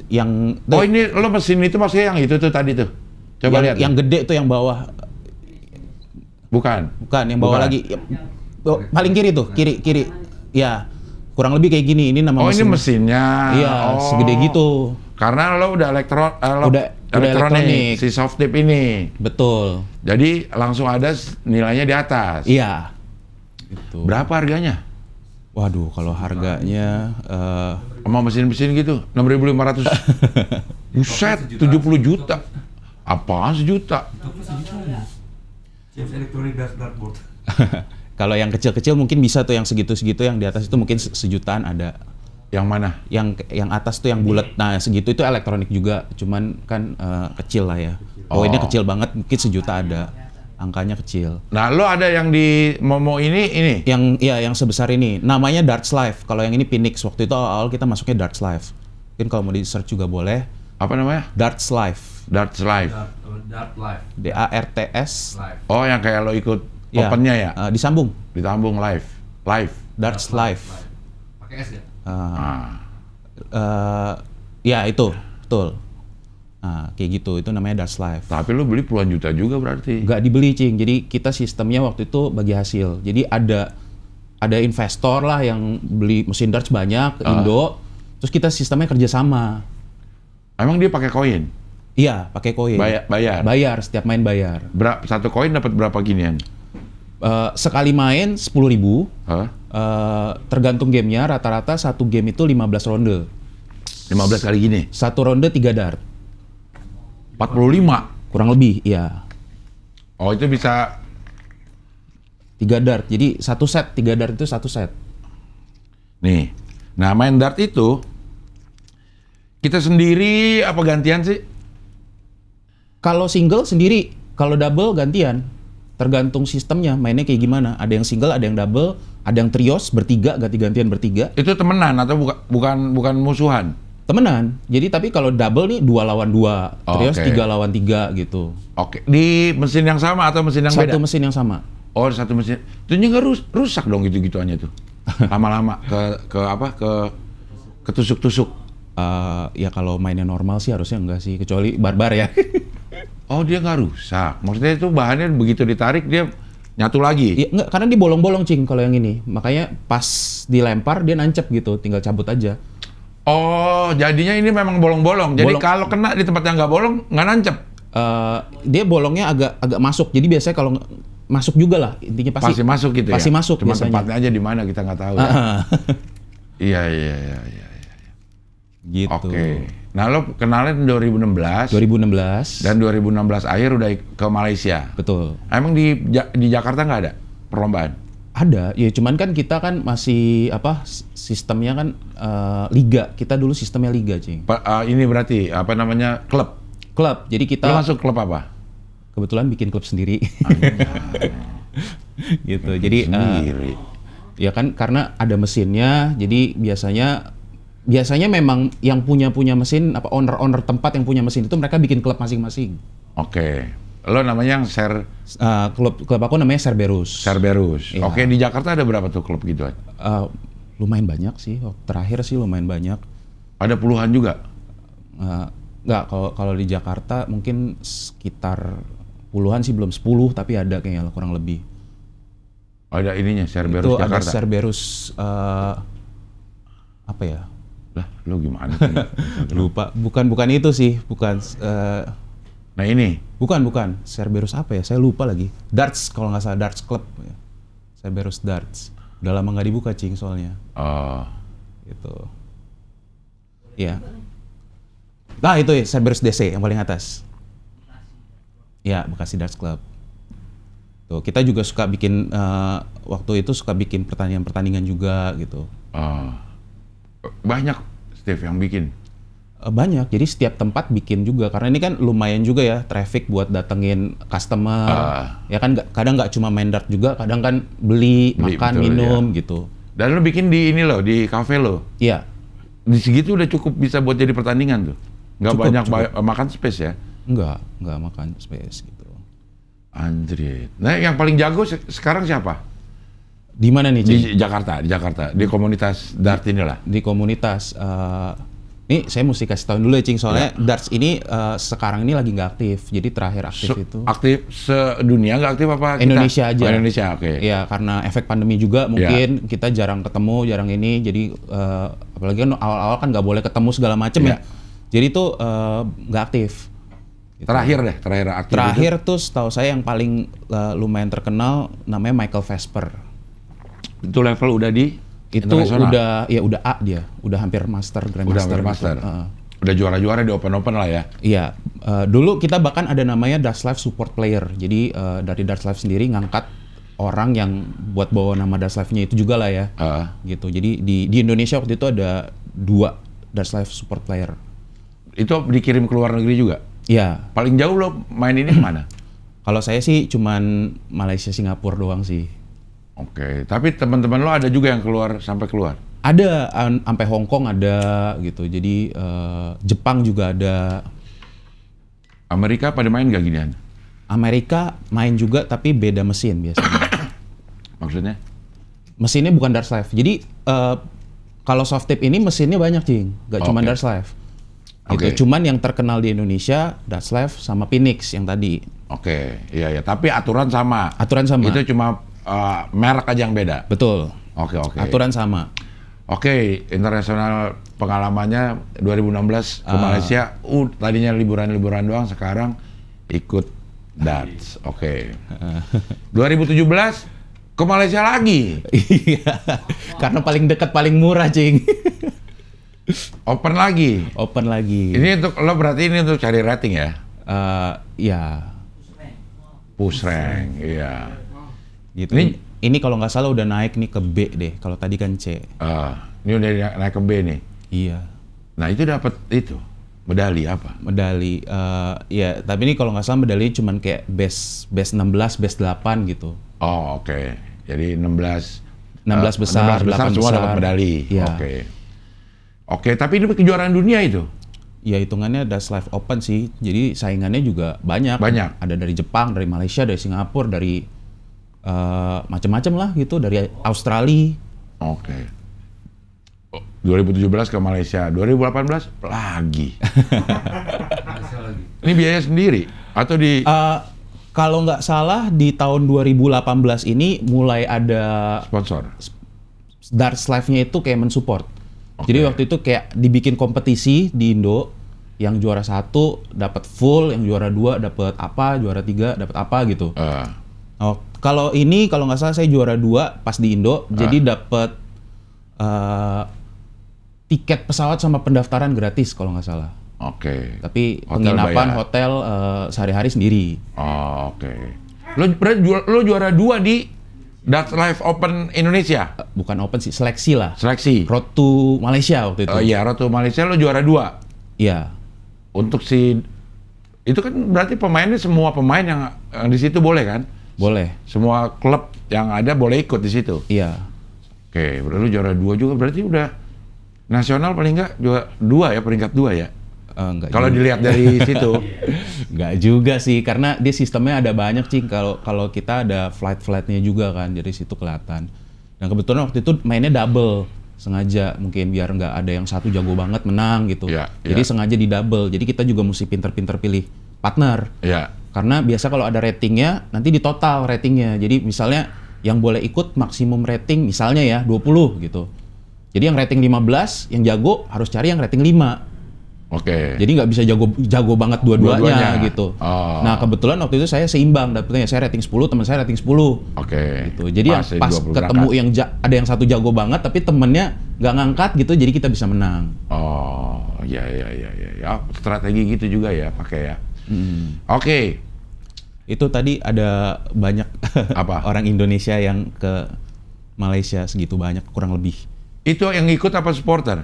S7: Yang
S1: Oh, ini lo mesin itu maksudnya yang itu tuh tadi tuh. Coba lihat.
S7: yang gede tuh yang bawah.
S1: Bukan.
S7: Bukan, yang bawah
S1: Bukan.
S7: lagi. Paling kiri tuh, kiri. Ya, kurang lebih kayak gini. Ini nama
S1: Oh, ini
S7: mesinnya.
S1: mesinnya.
S7: Iya,
S1: Oh.
S7: segede gitu.
S1: Karena lo udah
S7: Udah elektronik.
S1: si soft tip ini.
S7: Betul.
S1: Jadi langsung ada nilainya di atas.
S7: Iya. Gitu.
S1: Berapa harganya?
S7: Waduh, kalau harganya
S1: Sama mesin-mesin gitu, 6.500. Buset, 70 juta. Apaan sejuta?
S2: James Electronic Dartboard.
S7: kalau yang kecil-kecil mungkin bisa tuh yang segitu-segitu, yang di atas itu mungkin sejutaan ada.
S1: Yang mana?
S7: Yang atas tuh yang bulat. Nah, segitu itu elektronik juga, cuman kan kecil lah ya. Poinnya kecil banget, mungkin sejuta ada. Angkanya kecil.
S1: Nah, lo ada yang di Momo ini?
S7: Yang sebesar ini namanya Darts Live. Kalau yang ini Phoenix. Waktu itu awal kita masuknya Darts Live. Mungkin kalau mau di search juga boleh.
S1: Apa namanya?
S7: Darts Live.
S1: Darts Live.
S2: Dart Live.
S7: DARTS.
S2: Live.
S1: Oh, yang kayak lo ikut
S7: Ya,
S1: opennya ya?
S7: disambung.
S1: Ditambung live. Live.
S7: Darts Live.
S2: Pakai S ya?
S7: Ya itu, betul. Nah, kayak gitu. Itu namanya Darts Live.
S1: Tapi lo beli puluhan juta juga berarti.
S7: Nggak dibeli, Cing. Jadi kita sistemnya waktu itu bagi hasil. Jadi ada investor lah yang beli mesin darts banyak ke Indo. Terus kita sistemnya kerjasama.
S1: Emang dia pakai koin?
S7: Iya, pakai koin.
S1: Bayar?
S7: Bayar, setiap main bayar.
S1: Satu koin dapat berapa ginian?
S7: Sekali main 10.000.
S1: Hah?
S7: Tergantung gamenya, rata-rata satu game itu 15 ronde.
S1: 15 kali gini?
S7: Satu ronde 3 dart.
S1: 45?
S7: Kurang lebih, iya.
S1: Oh, itu bisa
S7: 3 dart. Jadi satu set, 3 dart itu satu set.
S1: nih. Nah, main dart itu kita sendiri apa gantian sih?
S7: Kalau single sendiri, kalau double gantian. Tergantung sistemnya, mainnya kayak gimana. Ada yang single, ada yang double, ada yang trios, bertiga, ganti-gantian bertiga.
S1: Itu temenan atau bukan musuhan?
S7: Temenan. Jadi tapi kalau double nih 2 lawan 2,
S1: Oh,
S7: trios
S1: oke.
S7: 3 lawan 3 gitu.
S1: Oke, di mesin yang sama atau mesin yang beda?
S7: Satu mesin yang sama.
S1: Oh, satu mesin. Itu nggak rusak dong gitu-gituannya tuh. Lama-lama ke ketusuk-tusuk.
S7: Ya kalau mainnya normal sih harusnya enggak sih, kecuali barbar ya.
S1: Oh, dia nggak rusak. Maksudnya itu bahannya begitu ditarik dia nyatu lagi.
S7: Ya, enggak, karena dia bolong-bolong, Cing, kalau yang ini. Makanya pas dilempar dia nancep gitu, tinggal cabut aja.
S1: Oh, jadinya ini memang bolong-bolong. Jadi
S7: Bolong.
S1: kalau kena di tempat yang nggak bolong, nggak nancep.
S7: Dia bolongnya agak masuk. Jadi biasanya kalau masuk juga lah, intinya
S1: Pasti masuk gitu
S7: pasti
S1: ya?
S7: masuk
S1: Cuma
S7: biasanya.
S1: tempatnya aja di mana kita nggak tahu ya. Iya.
S7: Gitu.
S1: Oke. Nah, lo kenalin 2016.
S7: 2016.
S1: Dan 2016 akhir udah ke Malaysia.
S7: Betul.
S1: Emang di Jakarta nggak ada perlombaan?
S7: Ada, ya cuman kan kita kan masih sistemnya kan liga. Kita dulu sistemnya liga, Cing.
S1: Ini berarti apa namanya klub?
S7: Klub. Jadi kita
S1: Lo masuk klub apa?
S7: kebetulan bikin klub sendiri. Gitu. Jadi
S1: Sendiri.
S7: ya kan karena ada mesinnya. Jadi biasanya memang yang punya mesin owner tempat yang punya mesin itu mereka bikin klub masing-masing.
S1: Oke. Lo namanya yang
S7: Klub aku namanya Cerberus.
S1: Cerberus.
S7: Iya.
S1: Oke, di Jakarta ada berapa tuh klub gitu?
S7: Lumayan banyak sih. Terakhir sih lumayan banyak.
S1: Ada puluhan juga?
S7: Enggak, kalau di Jakarta mungkin sekitar puluhan sih, belum 10, tapi ada kayaknya kurang lebih.
S1: Ada ininya, Cerberus
S7: Itu
S1: Jakarta?
S7: ada Cerberus, apa ya?
S1: Lah, lo gimana sih?
S7: Lupa, bukan itu sih, bukan.
S1: Nah ini?
S7: Bukan. Cerberus apa ya? Saya lupa lagi. Darts, kalau nggak salah, Darts Club. Cerberus Darts. Udah lama nggak dibuka, Cing, soalnya.
S1: Oh.
S7: Gitu. Iya. Nah itu ya, Cerberus DC yang paling atas. Ya, Bekasi Darts Club. Tuh, kita juga suka bikin waktu itu suka bikin pertandingan juga gitu.
S1: Banyak Steve yang bikin.
S7: Banyak, jadi setiap tempat bikin juga karena ini kan lumayan juga ya traffic buat datengin customer. Ya kan kadang nggak cuma main dart juga, kadang kan beli makan,
S1: betul,
S7: minum
S1: ya.
S7: gitu.
S1: Dan lo bikin di ini loh, di cafe lo.
S7: Iya.
S1: Di segitu udah cukup bisa buat jadi pertandingan tuh. Nggak
S7: Cukup,
S1: banyak
S7: cukup.
S1: makan space ya.
S7: Nggak makan space gitu.
S1: Anjir. Nah, yang paling jago sekarang siapa?
S7: Di mana nih, Cing?
S1: Di Jakarta, di komunitas dart inilah.
S7: Di komunitas. Ini saya mesti kasih tahu dulu ya, Cing, soalnya darts ini sekarang ini lagi nggak aktif. Jadi terakhir aktif itu
S1: Aktif sedunia nggak aktif apa?
S7: Indonesia aja.
S1: Oh, Indonesia, oke.
S7: Ya karena efek pandemi juga mungkin kita jarang ketemu, jarang ini. Jadi apalagi kan awal-awal kan nggak boleh ketemu segala macem ya. Jadi itu nggak aktif. Gitu.
S1: Terakhir aktif.
S7: Terakhir tuh setahu saya yang paling lumayan terkenal namanya Michael Vesper.
S1: Itu level udah di
S7: Itu
S1: internasional?
S7: udah A dia, udah hampir master, grandmaster.
S1: Udah master.
S7: Gitu.
S1: Udah juara-juara di open lah ya.
S7: Iya, dulu kita bahkan ada namanya Darts Life support player. Jadi dari Darts Life sendiri ngangkat orang yang buat bawa nama Darts Life-nya itu juga lah ya. Gitu. Jadi di Indonesia waktu itu ada 2 Darts Life support player.
S1: Itu dikirim ke luar negeri juga?
S7: Iya.
S1: Paling jauh lo main ini mana?
S7: Kalau saya sih cuman Malaysia, Singapura doang sih.
S1: Oke, tapi teman-teman lo ada juga yang sampai keluar?
S7: Ada, sampai Hong Kong ada gitu. Jadi Jepang juga ada.
S1: Amerika pada main gak ginian?
S7: Amerika main juga tapi beda mesin biasanya.
S1: Maksudnya?
S7: Mesinnya bukan Darts Life. Jadi kalau soft tip ini mesinnya banyak, Cing. Gak cuma Darts Life. Gitu. Cuman yang terkenal di Indonesia Darts Life sama Phoenix yang tadi.
S1: Oke, iya. Tapi aturan sama?
S7: Aturan sama.
S1: Itu cuma merek aja yang beda?
S7: Betul.
S1: Oke.
S7: Aturan sama.
S1: Oke, internasional pengalamannya 2016 ke Malaysia. Tadinya liburan-liburan doang, sekarang ikut darts. Oke. 2017 ke Malaysia lagi.
S7: Iya. Karena paling dekat, paling murah, Cing.
S1: Open lagi.
S7: Open lagi.
S1: Ini untuk lo berarti ini untuk cari rating ya?
S7: Iya.
S1: Push rank, iya.
S7: Gitu. Ini kalau nggak salah udah naik nih ke B deh. Kalau tadi kan C.
S1: Ini udah naik ke B nih.
S7: Iya.
S1: Nah itu dapat itu medali apa?
S7: Medali, ya. Tapi ini kalau nggak salah medali cuman kayak best 16, best 8 gitu.
S1: Oh oke. Jadi 16
S7: besar, 8
S1: semua
S7: besar.
S1: dapat medali.
S7: Iya.
S1: Oke. Tapi ini kejuaraan dunia itu?
S7: Ya hitungannya Darts Life Open sih. Jadi saingannya juga banyak. Ada dari Jepang, dari Malaysia, dari Singapura, dari macam-macam lah gitu, dari Australia.
S1: Oke. 2017 ke Malaysia, 2018 lagi. Ini biaya sendiri atau di?
S7: Kalau nggak salah di tahun 2018 ini mulai ada
S1: Sponsor.
S7: Darts Life-nya itu kayak mensupport. Jadi waktu itu kayak dibikin kompetisi di Indo, yang juara 1 dapat full, yang juara 2 dapat apa, juara 3 dapat apa gitu. Kalau nggak salah saya juara 2 pas di Indo, jadi dapat tiket pesawat sama pendaftaran gratis kalau nggak salah.
S1: Oke.
S7: Tapi
S1: Hotel
S7: penginapan
S1: bayar.
S7: hotel sehari-hari sendiri.
S1: Oke. Lo juara 2 di Darts Life Open Indonesia?
S7: Bukan open sih, seleksi lah.
S1: Seleksi.
S7: Road to Malaysia waktu itu.
S1: Iya, Road to Malaysia lo juara 2.
S7: Iya.
S1: Untuk itu kan berarti pemainnya semua pemain yang di situ boleh kan?
S7: Boleh.
S1: Semua klub yang ada boleh ikut di situ.
S7: Iya.
S1: Oke, berarti lu juara 2 juga, berarti udah nasional paling nggak juara 2 ya, peringkat 2 ya? Kalau dilihat dari situ.
S7: Nggak juga sih, karena dia sistemnya ada banyak, Cing. Kalau kita ada flight-flightnya juga kan, jadi situ kelihatan. Dan kebetulan waktu itu mainnya double, sengaja mungkin biar nggak ada yang satu jago banget menang gitu. Jadi sengaja di double, jadi kita juga mesti pinter-pinter pilih partner. Karena biasa kalau ada ratingnya, nanti di total ratingnya. Jadi misalnya yang boleh ikut maksimum rating misalnya ya 20 gitu. Jadi yang rating 15, yang jago harus cari yang rating 5. Jadi nggak bisa jago banget dua-duanya gitu. Nah kebetulan waktu itu saya seimbang, dapetnya saya rating 10, teman saya rating 10. Gitu. Jadi yang pas ketemu yang ada yang satu jago banget, tapi temennya nggak ngangkat gitu, jadi kita bisa menang.
S1: ya. Ya, strategi gitu juga ya pakai ya. Oke.
S7: Itu tadi ada banyak
S1: Apa?
S7: orang Indonesia yang ke Malaysia segitu banyak, kurang lebih.
S1: Itu yang ikut apa supporter?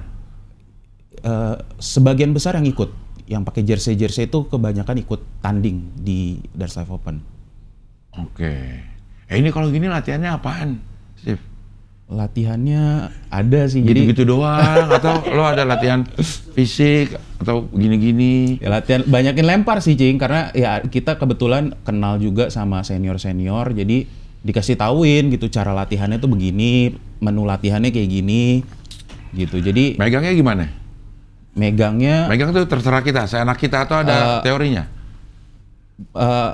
S7: Sebagian besar yang ikut, yang pakai jersey itu kebanyakan ikut tanding di Darts Life Open.
S1: Oke. Ini kalau gini latihannya apaan, Steve?
S7: Latihannya ada sih, jadi
S1: Gitu-gitu doang atau lo ada latihan fisik atau gini-gini?
S7: ya latihan banyakin lempar sih, Cing, karena ya kita kebetulan kenal juga sama senior-senior, jadi dikasih tauin gitu cara latihannya tuh begini, menu latihannya kayak gini gitu. Jadi
S1: Megangnya gimana?
S7: megang
S1: tuh terserah kita, seenak kita atau ada teorinya?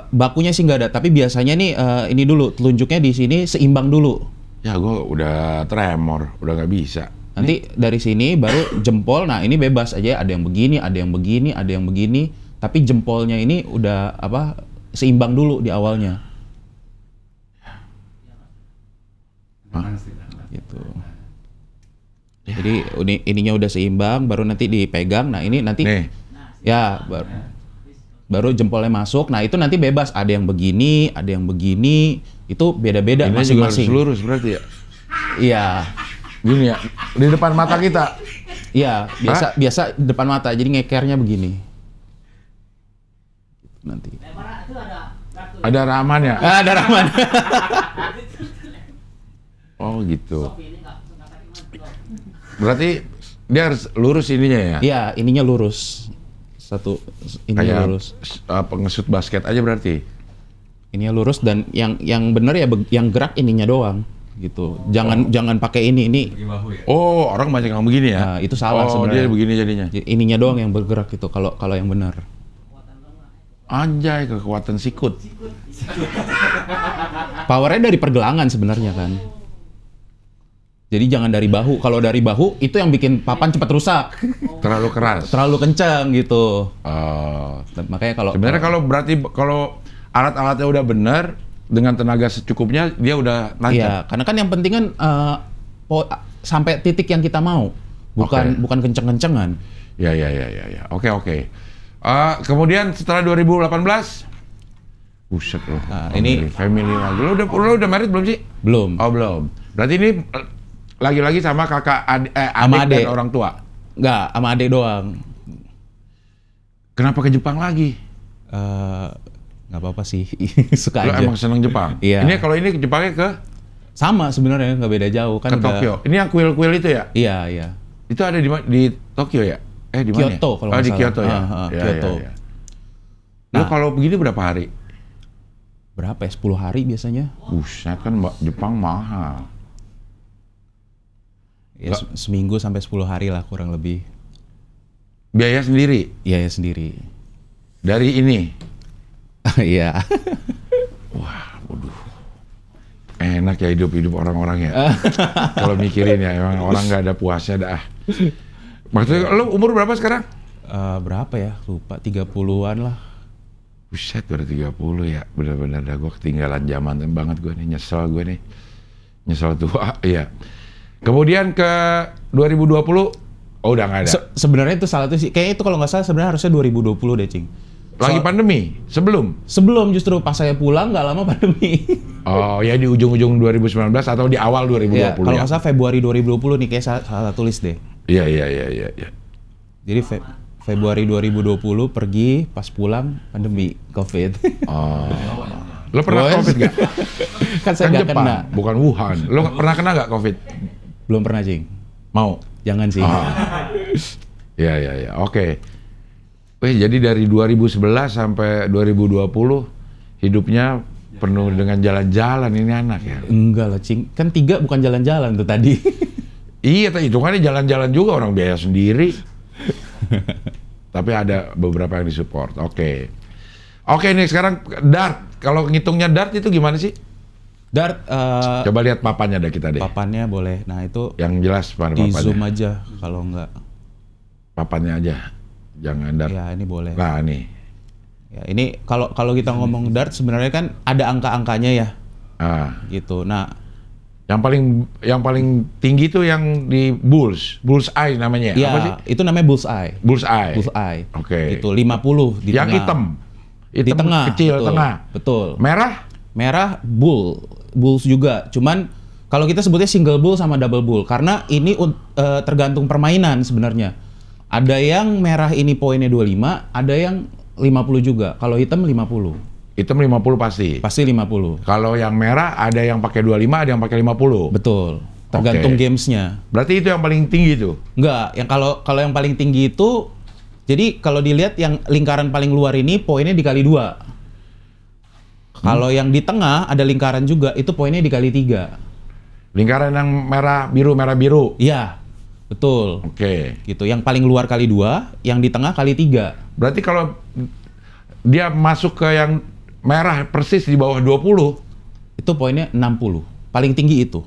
S7: Bakunya sih nggak ada, tapi biasanya nih ini dulu telunjuknya di sini seimbang dulu.
S1: Ya gue udah tremor, udah nggak bisa.
S7: Nanti dari sini baru jempol. Nah ini bebas aja, ada yang begini, ada yang begini, ada yang begini. Tapi jempolnya ini udah seimbang dulu di awalnya. Gitu. Jadi ininya udah seimbang, baru nanti dipegang. Nah ini nanti
S1: Nih.
S7: ya baru jempolnya masuk. Nah itu nanti bebas. Ada yang begini, ada yang begini. Itu beda-beda
S1: Ini juga harus
S7: masing-masing.
S1: lurus berarti ya?
S7: Iya.
S1: Gini ya, di depan mata kita.
S7: Iya, biasa depan mata. Jadi ngekernya begini. Nanti.
S1: Ada ramannya.
S7: Ada Rahman.
S1: Oh gitu. Berarti dia harus lurus ininya ya?
S7: Iya, ininya lurus. Ininya
S1: Kayak
S7: lurus.
S1: nge-shoot basket aja berarti?
S7: Ininya lurus dan yang bener ya yang gerak ininya doang gitu. Jangan pakai ini.
S1: Oh, orang banyak yang begini ya?
S7: Nah, itu salah
S1: Oh,
S7: sebenarnya.
S1: dia begini jadinya?
S7: Ininya doang yang bergerak gitu kalau yang benar.
S1: Anjay, kekuatan sikut.
S7: Powernya dari pergelangan sebenarnya kan. Jadi jangan dari bahu. Kalau dari bahu itu yang bikin papan cepat rusak.
S1: Terlalu keras.
S7: Terlalu kencang gitu. Makanya
S1: Sebenarnya kalau alat-alatnya udah benar, dengan tenaga secukupnya dia udah
S7: iya,
S1: nancap.
S7: karena kan yang penting kan sampai titik yang kita mau, bukan kenceng-kencengan.
S1: Ya. Oke. Kemudian setelah 2018, buset loh.
S7: Nah, ini
S1: family lagi. Lo udah married belum sih?
S7: belum.
S1: Oh belum. Berarti ini lagi-lagi sama kakak
S7: Sama
S1: adik
S7: adik.
S1: dan orang tua.
S7: Nggak, sama adik doang.
S1: Kenapa ke Jepang lagi?
S7: Nggak apa-apa sih, suka
S1: Lo
S7: aja.
S1: emang seneng Jepang?
S7: Iya.
S1: Kalau ini ke Jepangnya ke
S7: Sama sebenarnya, nggak beda jauh kan.
S1: ke Tokyo. Ini yang kuil-kuil itu ya?
S7: Iya.
S1: Itu ada di Tokyo ya? Di mana?
S7: Kyoto, kalau
S1: Oh,
S7: nggak
S1: di
S7: salah.
S1: Kyoto ya?
S7: Kyoto.
S1: Ya. Lo kalau begini berapa hari?
S7: Berapa ya? 10 hari biasanya.
S1: Buset kan Jepang mahal.
S7: Ya, seminggu sampai 10 hari lah kurang lebih.
S1: Biaya sendiri?
S7: Iya ya sendiri.
S1: Dari ini?
S7: Iya.
S1: Enak ya hidup orang-orang ya. Kalau mikirin ya, emang orang nggak ada puasnya dah. Maksudnya lo umur berapa sekarang?
S7: Berapa ya? Lupa, 30-an lah.
S1: Buset, udah 30 ya. Bener-bener dah gue ketinggalan zaman banget gue nih. Nyesel gue nih. Nyesel tua, iya. Kemudian ke 2020, udah nggak ada.
S7: Sebenarnya itu salah tuh sih. Kayaknya itu kalau nggak salah sebenarnya harusnya 2020 deh, Cing.
S1: Lagi pandemi? Sebelum?
S7: Sebelum justru pas saya pulang nggak lama pandemi.
S1: Oh ya di ujung-ujung 2019 atau di awal 2020
S7: Ya, kalau
S1: ya?
S7: nggak salah Februari 2020 nih kayak salah tulis deh.
S1: Iya.
S7: Jadi Februari 2020 pergi, pas pulang pandemi COVID.
S1: Oh. Lo pernah
S7: Bos.
S1: COVID nggak?
S7: Kan saya nggak
S1: Jepang,
S7: kena.
S1: bukan Wuhan. Lo pernah kena nggak COVID?
S7: Belum pernah, Cing.
S1: Mau?
S7: Jangan sih.
S1: Iya. Oke. Wih, jadi dari 2011 sampai 2020 hidupnya penuh dengan jalan-jalan ini anak ya.
S7: Enggak lah, Cing. Kan 3 bukan jalan-jalan tuh tadi.
S1: Iya, hitungannya jalan-jalan juga, orang biaya sendiri. Tapi ada beberapa yang disupport. Oke, nih sekarang dart. Kalau ngitungnya dart itu gimana sih?
S7: Dart,
S1: Coba lihat papannya dah kita deh.
S7: papannya boleh. Nah itu
S1: Yang jelas mana
S7: di
S1: papannya.
S7: zoom aja kalau enggak.
S1: Papannya aja. Jangan dart.
S7: Ya ini boleh.
S1: Nah, nih.
S7: Ya ini kalau kita ngomong dart sebenarnya kan ada angka-angkanya ya.
S1: Ah,
S7: Gitu. Nah,
S1: Yang paling tinggi tuh yang di Bull's Eye namanya.
S7: Iya,
S1: Apa sih?
S7: itu namanya bullseye.
S1: Bull's Eye.
S7: Bullseye.
S1: Oke.
S7: Itu 50 di
S1: Yang
S7: tengah.
S1: hitam.
S7: Di tengah.
S1: Kecil
S7: betul,
S1: tengah.
S7: Betul.
S1: Merah?
S7: Bulls juga. Cuman kalau kita sebutnya single bull sama double bull karena ini tergantung permainan sebenarnya. Ada yang merah ini poinnya 25, ada yang 50 juga. Kalau hitam 50.
S1: Hitam 50 pasti.
S7: Pasti 50.
S1: Kalau yang merah ada yang pakai 25, ada yang pakai 50.
S7: Betul. Tergantung
S1: Oke.
S7: gamesnya.
S1: Berarti itu yang paling tinggi tuh.
S7: Enggak, yang kalau yang paling tinggi itu jadi kalau dilihat yang lingkaran paling luar ini poinnya dikali 2. Kalau yang di tengah ada lingkaran juga itu poinnya dikali 3.
S1: Lingkaran yang merah biru.
S7: Iya. Betul.
S1: Oke.
S7: Gitu. Yang paling luar kali 2, yang di tengah kali 3.
S1: Berarti kalau dia masuk ke yang merah persis di bawah 20,
S7: Itu poinnya 60. Paling tinggi itu.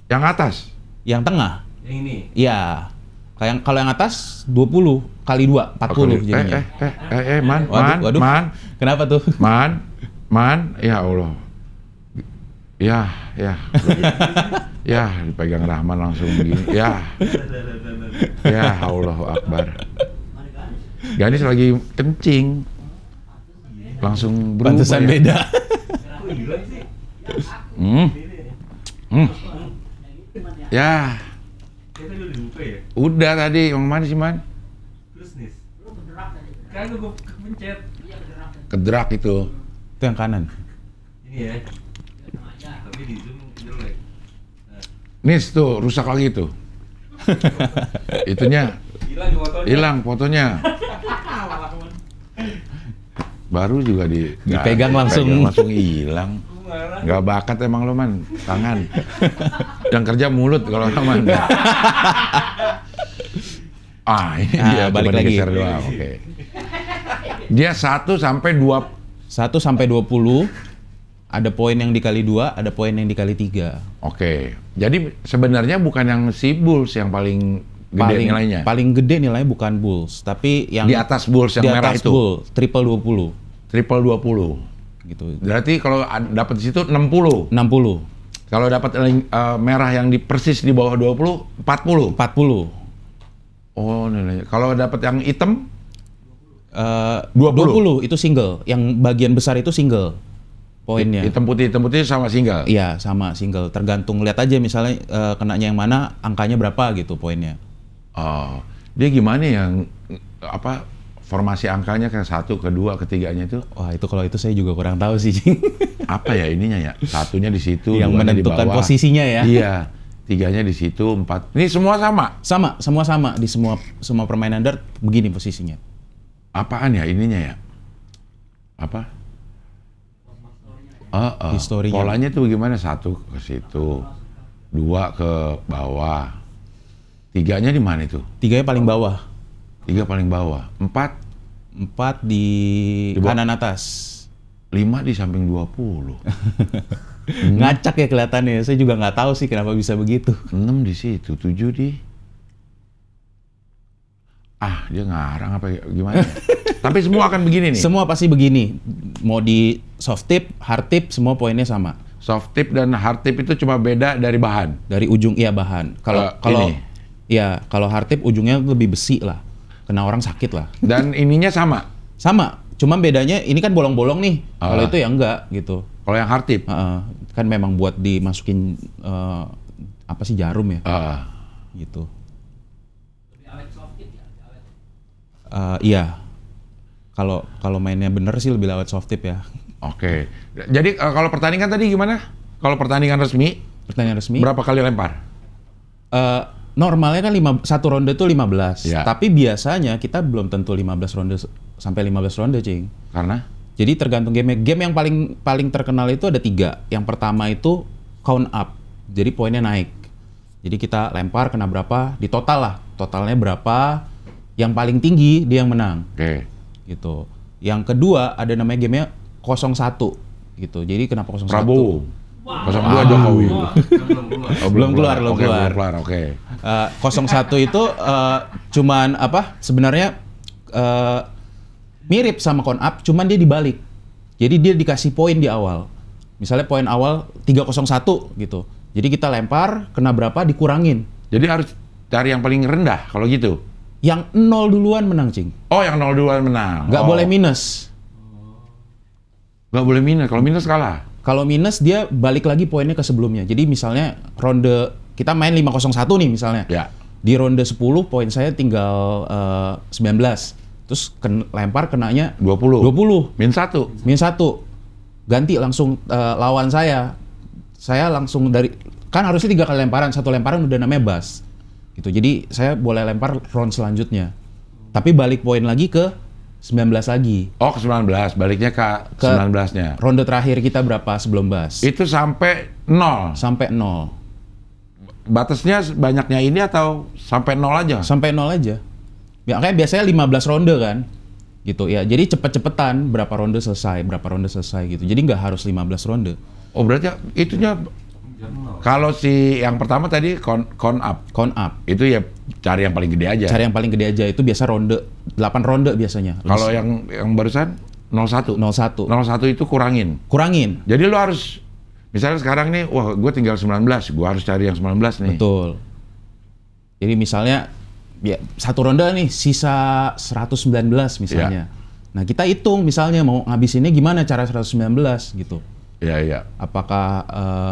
S1: yang atas.
S7: Yang tengah.
S2: Yang ini.
S7: Iya. Kalau yang atas 20 kali 2, 40 jadinya.
S1: Man.
S7: Kenapa tuh?
S1: Man, ya Allah. Ya. Ya, dipegang Rahman langsung begini. Ya, Allahu Akbar. Ganis lagi kencing. Langsung berubah.
S7: Pantesan beda.
S1: Ya.
S2: Kita udah dibuka ya?
S1: Udah tadi, yang mana sih, Man?
S2: Terus nih. Kan gue kepencet.
S1: Kedrak itu.
S7: Itu yang kanan.
S2: Ini ya. Tapi di zoom jelek.
S1: Nis tuh, rusak lagi tuh. Itunya
S2: Hilang di fotonya.
S1: hilang fotonya. Baru juga
S7: Dipegang langsung.
S1: langsung hilang. Nggak bakat emang lo, Man, tangan. Yang kerja mulut kalau lo, Man. Ini dia
S7: balik
S1: cuma
S7: lagi.
S1: digeser doang. Oke. Dia 1 sampai 2.
S7: 1 sampai 20 ada poin yang dikali 2, ada poin yang dikali 3.
S1: Oke. Jadi sebenarnya bukan yang si Bulls yang paling gede nilainya.
S7: Paling gede nilainya bukan Bulls, tapi yang
S1: Di atas Bulls yang
S7: di
S1: merah
S7: atas
S1: itu.
S7: Bull, triple 20
S1: Triple 20.
S7: gitu.
S1: Berarti kalau dapat di situ 60.
S7: 60,
S1: Kalau dapat merah yang di persis di bawah 20, 40.
S7: 40.
S1: Oh, nilainya. Kalau dapat yang hitam
S7: 20 itu single, yang bagian besar itu single poinnya.
S1: hitam putih sama single.
S7: Iya, sama single. Tergantung lihat aja misalnya kenanya yang mana, angkanya berapa gitu poinnya.
S1: Oh, dia gimana yang formasi angkanya ke 1, ke 2, ke 3-nya itu?
S7: Wah, itu kalau itu saya juga kurang tahu sih.
S1: Apa ya ininya ya? Satunya di situ,
S7: Yang
S1: duanya di
S7: menentukan
S1: bawah.
S7: posisinya ya.
S1: Iya. 3-nya di situ, 4. Ini semua sama.
S7: Semua sama di semua permainan dart begini posisinya.
S1: Apaan ya ininya ya? Apa?
S7: Historinya.
S1: Polanya tuh gimana? 1 ke situ, 2 ke bawah, 3-nya di mana itu?
S7: 3-nya paling bawah.
S1: 3 paling bawah, 4
S7: di
S1: bawah.
S7: kanan atas.
S1: 5 di samping 20.
S7: Ngacak ya kelihatannya. Saya juga nggak tahu sih kenapa bisa begitu.
S1: 6 di situ, 7 di... dia ngarang apa gimana? Tapi semua akan begini nih.
S7: Semua pasti begini. Mau di soft tip, hard tip, semua poinnya sama.
S1: Soft tip dan hard tip itu cuma beda dari bahan.
S7: Dari ujung bahan. Kalau
S1: Ini.
S7: kalau hard tip ujungnya lebih besi lah. Kena orang sakit lah.
S1: Dan ininya sama.
S7: Sama. Cuma bedanya ini kan bolong-bolong nih. Kalau itu ya enggak gitu.
S1: Kalau yang hard tip?
S7: Kan memang buat dimasukin jarum ya. Gitu. Iya. Kalau mainnya bener sih lebih lewat soft tip ya.
S1: Oke. Jadi kalau pertandingan tadi gimana? Kalau pertandingan resmi,
S7: Pertandingan resmi.
S1: berapa kali lempar?
S7: Normalnya kan satu ronde itu 15.
S1: Ya.
S7: Tapi biasanya kita belum tentu 15 ronde sampai 15 ronde, Cing.
S1: Karena?
S7: Jadi tergantung game. Game yang paling terkenal itu ada 3. Yang pertama itu count up. Jadi poinnya naik. Jadi kita lempar kena berapa, di total lah. Totalnya berapa, yang paling tinggi dia yang menang.
S1: Oke.
S7: Gitu. Yang kedua ada namanya gamenya 01 gitu. Jadi kenapa 01?
S1: Prabowo. 02 Jokowi.
S7: Belum keluar.
S1: Oke.
S7: 01 itu cuman sebenarnya mirip sama count up, cuman dia dibalik. Jadi dia dikasih poin di awal. Misalnya poin awal 301 gitu. Jadi kita lempar, kena berapa dikurangin.
S1: Jadi harus cari yang paling rendah kalau gitu.
S7: Yang 0 duluan menang, Cing.
S1: Oh, yang 0 duluan menang.
S7: Nggak boleh minus.
S1: Nggak boleh minus. Kalau minus kalah.
S7: Kalau minus dia balik lagi poinnya ke sebelumnya. Jadi misalnya ronde kita main 501 nih misalnya.
S1: Ya.
S7: Di ronde 10 poin saya tinggal 19. Terus lempar kenanya
S1: 20.
S7: 20.
S1: Min 1.
S7: Min 1. Ganti langsung lawan saya. Saya langsung dari kan harusnya 3 kali lemparan, 1 lemparan udah namanya bas. Gitu. Jadi saya boleh lempar round selanjutnya. Tapi balik poin lagi ke 19 lagi.
S1: Oh, ke 19. Baliknya ke 19-nya.
S7: Ronde terakhir kita berapa sebelum bas?
S1: Itu sampai 0.
S7: Sampai 0.
S1: Batasnya banyaknya ini atau sampai 0 aja?
S7: Sampai 0 aja. Ya, kayak biasanya 15 ronde kan. Gitu ya. Jadi cepet-cepetan berapa ronde selesai gitu. Jadi nggak harus 15 ronde.
S1: Oh, berarti itunya kalau si yang pertama tadi count up.
S7: Count up.
S1: Itu ya cari yang paling gede aja.
S7: Cari yang paling gede aja. Itu biasa ronde 8 ronde biasanya.
S1: Kalau yang barusan 01.
S7: 01.
S1: 01 itu kurangin.
S7: Kurangin.
S1: Jadi lo harus misalnya sekarang nih, wah gue tinggal 19, gue harus cari yang 19 nih.
S7: Betul. Jadi misalnya ya, satu ronde nih sisa 119 misalnya. Nah kita hitung misalnya mau ngabisinnya gimana cara 119 gitu.
S1: Iya, iya.
S7: Apakah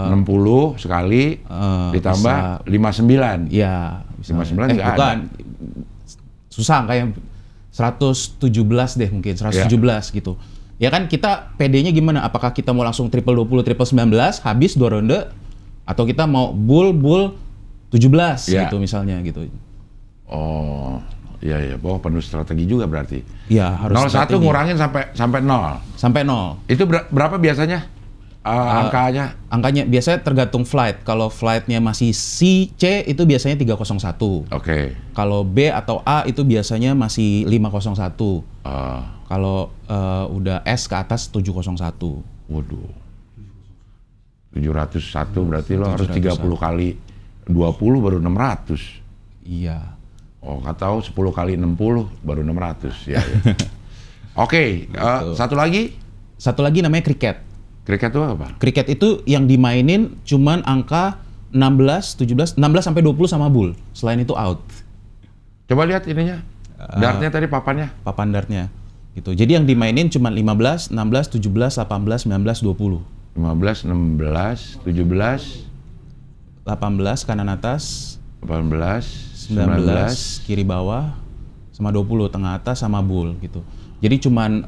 S1: 60 sekali ditambah 59.
S7: Iya.
S1: 59 nggak ada.
S7: Bukan. Susah kayak 117 deh mungkin, 117 gitu. Ya kan kita PD-nya gimana? Apakah kita mau langsung triple 20, triple 19, habis 2 ronde? Atau kita mau bull 17 gitu misalnya gitu.
S1: Oh, iya, iya. Oh, penuh strategi juga berarti.
S7: Iya, harus
S1: 01
S7: strategi.
S1: ngurangin sampai 0.
S7: Sampai 0.
S1: Itu berapa biasanya? Angkanya?
S7: Angkanya biasanya tergantung flight. Kalau flightnya masih C, C itu biasanya 301.
S1: Oke.
S7: Kalau B atau A itu biasanya masih 501. Kalau udah S ke atas 701.
S1: Waduh. 701 berarti lo harus 30 kali 20 baru 600.
S7: Iya.
S1: Oh, nggak tahu 10 kali 60 baru 600. Ya, ya. Oke, satu lagi?
S7: Satu lagi namanya cricket.
S1: Cricket itu apa?
S7: Cricket itu yang dimainin cuman angka 16, 17, 16 sampai 20 sama bull. Selain itu out.
S1: Coba lihat ininya. Dartnya tadi papannya.
S7: Papan dartnya. Gitu. Jadi yang dimainin cuman 15, 16, 17, 18, 19, 20.
S1: 15, 16, 17,
S7: 18 kanan atas,
S1: 18,
S7: 19 kiri bawah, sama 20 tengah atas sama bull gitu. Jadi cuman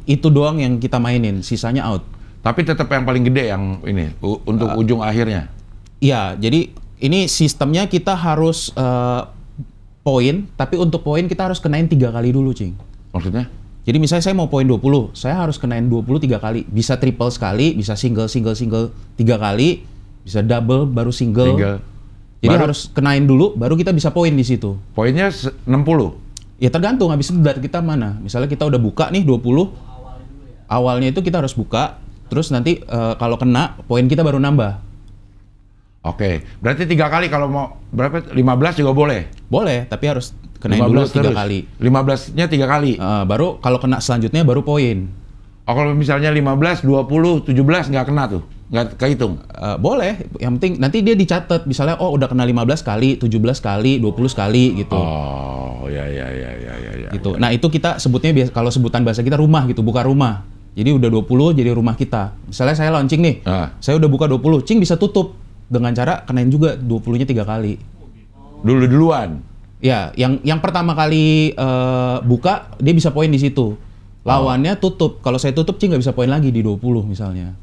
S7: itu doang yang kita mainin, sisanya out.
S1: Tapi tetap yang paling gede yang ini untuk ujung akhirnya.
S7: Iya, jadi ini sistemnya kita harus poin, tapi untuk poin kita harus kenain 3 kali dulu, Cing.
S1: Maksudnya?
S7: Jadi misalnya saya mau poin 20, saya harus kenain 20 3 kali. Bisa triple sekali, bisa single 3 kali, bisa double baru single. Jadi
S1: baru,
S7: harus kenain dulu, baru kita bisa poin di situ.
S1: Poinnya 60?
S7: Ya tergantung, habis itu dart kita mana. Misalnya kita udah buka nih 20, awalnya itu kita harus buka, terus nanti kalau kena, poin kita baru nambah.
S1: Oke, berarti 3 kali kalau mau berapa? 15 juga boleh?
S7: Boleh, tapi harus kenain dulu 3 kali.
S1: 15-nya 3 kali?
S7: Baru kalau kena selanjutnya baru poin.
S1: Oh, kalau misalnya 15, 20, 17 nggak kena tuh? Nggak kehitung?
S7: Boleh, yang penting nanti dia dicatat. Misalnya, oh udah kena 15 kali, 17 kali, 20 kali gitu.
S1: Oh, ya.
S7: Gitu. Nah itu kita sebutnya, kalau sebutan bahasa kita rumah gitu, buka rumah. Jadi udah 20 jadi rumah kita. Misalnya saya launching nih, saya udah buka 20, Cing bisa tutup. Dengan cara kenain juga 20-nya 3 kali.
S1: Duluan?
S7: Ya, yang pertama kali buka, dia bisa poin di situ. Lawannya tutup. Kalau saya tutup, Cing nggak bisa poin lagi di 20 misalnya.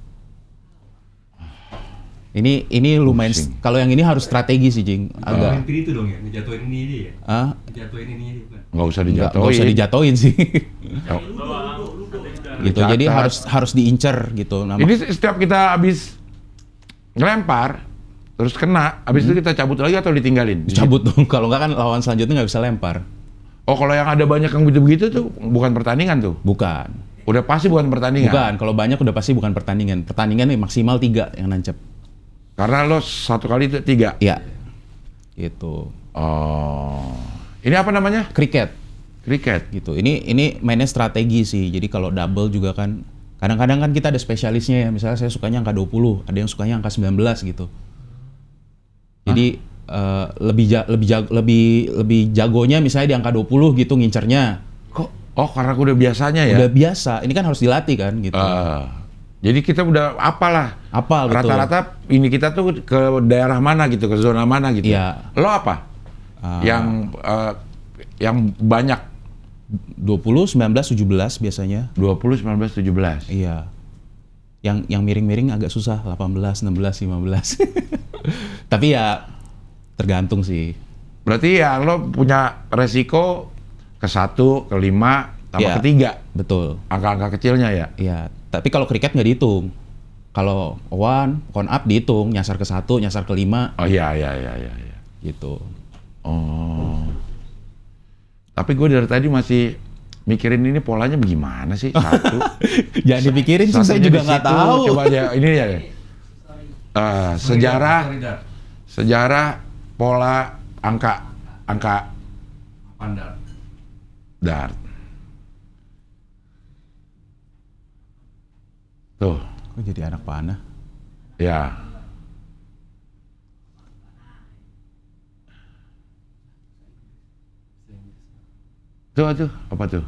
S7: Ini lumayan. Kalau yang ini harus strategi sih, Cing. Agak.
S2: Hampir itu dong ya, ngejatuhin ini dia ya? Ngejatuhin ini dia bukan?
S1: Nggak usah dijatuhin.
S7: Nggak usah dijatuhin sih. Gitu.
S1: Dicatat.
S7: Jadi harus diincer gitu.
S1: Ini setiap kita habis ngelempar, terus kena, habis itu kita cabut lagi atau ditinggalin?
S7: Cabut dong. Kalau nggak kan lawan selanjutnya nggak bisa lempar.
S1: Oh, kalau yang ada banyak yang begitu-begitu tuh bukan pertandingan tuh?
S7: Bukan.
S1: Udah pasti bukan pertandingan?
S7: Bukan. Kalau banyak udah pasti bukan pertandingan. Pertandingan nih maksimal 3 yang nancep.
S1: Karena lo satu kali itu 3?
S7: Iya. Gitu.
S1: Oh. Ini apa namanya?
S7: Cricket.
S1: Cricket.
S7: Gitu. Ini mainnya strategi sih. Jadi kalau double juga kan kadang-kadang kan kita ada spesialisnya ya. Misalnya saya sukanya angka 20, ada yang sukanya angka 19 gitu. Jadi lebih jagonya misalnya di angka 20 gitu ngincernya.
S1: Kok? Oh, karena udah biasanya ya?
S7: Udah biasa. Ini kan harus dilatih kan gitu.
S1: Jadi kita udah apalah.
S7: Apal betul.
S1: Rata-rata ini kita tuh ke daerah mana gitu, ke zona mana gitu.
S7: Iya.
S1: Lo apa? Yang banyak
S7: 20, 19, 17 biasanya.
S1: 20, 19, 17.
S7: Iya. Yang miring-miring agak susah, 18, 16, 15. Tapi ya tergantung sih.
S1: Berarti ya lo punya resiko ke 1, ke 5, sama
S7: Iya,
S1: ke 3.
S7: Betul.
S1: Angka-angka kecilnya ya?
S7: Iya. Tapi kalau kriket nggak dihitung. Kalau one, con up dihitung, nyasar ke 1, nyasar ke 5.
S1: Oh iya.
S7: Gitu.
S1: Oh. Tapi gue dari tadi masih mikirin ini polanya bagaimana sih? 1.
S7: Jangan dipikirin sih, saya juga nggak tahu.
S1: Coba aja ini ya. Sejarah pola angka
S2: Pandar.
S1: dart. Tuh,
S7: Kok jadi anak panah?
S1: ya. Tuh, apa tuh?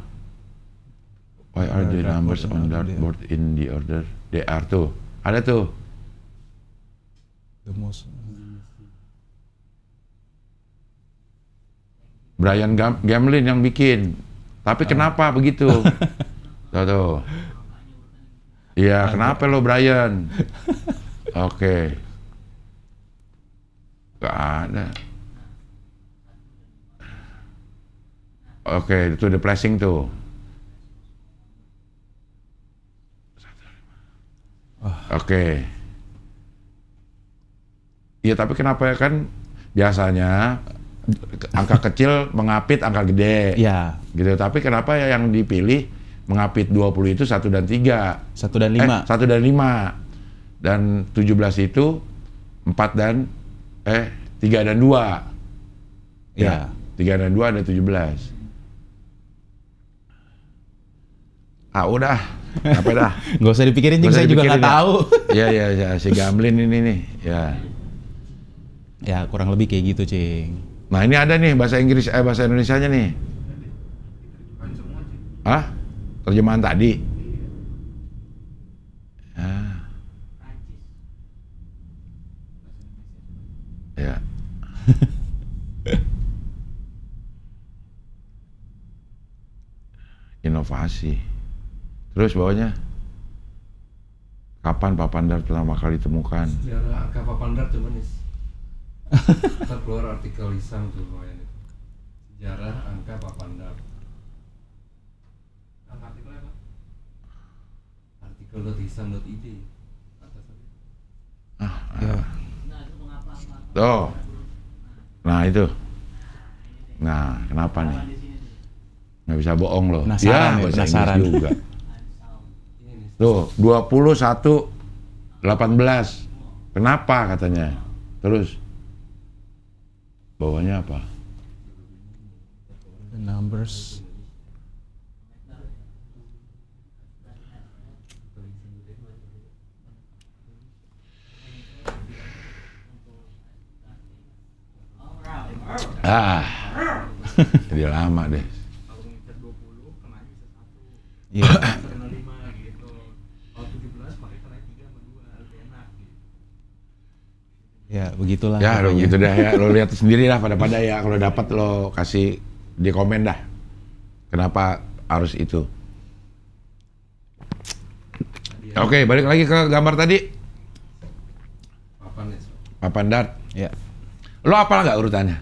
S1: Why are the numbers on dartboard in the order they are tuh? Ada tuh.
S7: The most.
S1: Brian Gamlin yang bikin. Tapi kenapa begitu? Tuh. Iya, kenapa lo Brian? Oke. Gak ada. Oke, itu the flashing tuh. Oke. Iya, tapi kenapa kan biasanya angka kecil mengapit angka gede.
S7: Iya.
S1: Gitu. Tapi kenapa ya yang dipilih mengapit 20 itu 1 dan 3?
S7: 1 dan 5.
S1: 1 dan 5. Dan 17 itu 4 dan 3 dan 2.
S7: Iya.
S1: 3 dan 2 ada 17. Udah. Apa dah?
S7: Nggak usah dipikirin,
S1: Nggak usah
S7: saya juga nggak
S1: dipikirin ya.
S7: tahu.
S1: Iya, si Gamlin ini nih. Ya.
S7: Ya, kurang lebih kayak gitu, Cing.
S1: Nah, ini ada nih bahasa Inggris, bahasa Indonesianya nih. Hah? Terjemahan tadi? Ya. Inovasi. Terus bawahnya, kapan papan dart pertama kali ditemukan?
S2: Sejarah angka papan dart coba nih. Ntar keluar artikel lisan tuh pokoknya. Sejarah angka papan dart. Artikelnya apa? Artikel.lisan.id. Atas aja.
S7: Ya.
S1: Tuh. Nah itu. Nah, kenapa nih? Nggak bisa bohong loh.
S7: Penasaran ya,
S1: bahasa
S7: penasaran.
S1: Inggris juga. Tuh, 21 18. Kenapa katanya? Terus bawahnya apa?
S7: The numbers.
S1: Jadi lama deh.
S2: Kalau ngincer 20 kena bisa 1.
S7: Iya.
S2: Kena 5 gitu. Kalau 17 pakai kena 3 sama 2 lebih enak gitu.
S7: Ya, begitulah.
S1: Ya, lo
S7: pokoknya.
S1: gitu dah ya. Lo lihat sendiri lah pada ya. Kalau dapat lo kasih di komen dah. Kenapa harus itu? Oke, balik lagi ke gambar tadi.
S2: Papan nih.
S1: Papan dart.
S7: Ya.
S1: Lo apa nggak urutannya?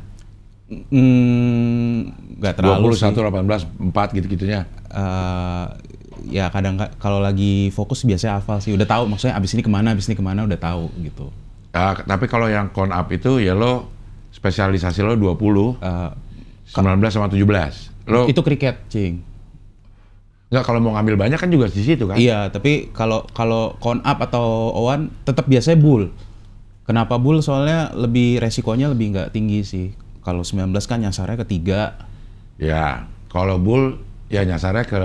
S7: Nggak terlalu
S1: 21,
S7: sih.
S1: 18, 4 gitu-gitunya.
S7: Ya kadang kalau lagi fokus biasanya hafal sih. Udah tahu maksudnya abis ini kemana udah tahu gitu.
S1: Tapi kalau yang con up itu ya lo spesialisasi lo 20, 19 sama 17. Lo
S7: Itu kriket, Cing.
S1: nggak, kalau mau ngambil banyak kan juga di situ kan?
S7: Iya, tapi kalau con up atau owan tetap biasanya bull. Kenapa bull? Soalnya lebih resikonya lebih nggak tinggi sih. Kalau 19 kan nyasarnya ke 3.
S1: Ya, kalau bull ya nyasarnya ke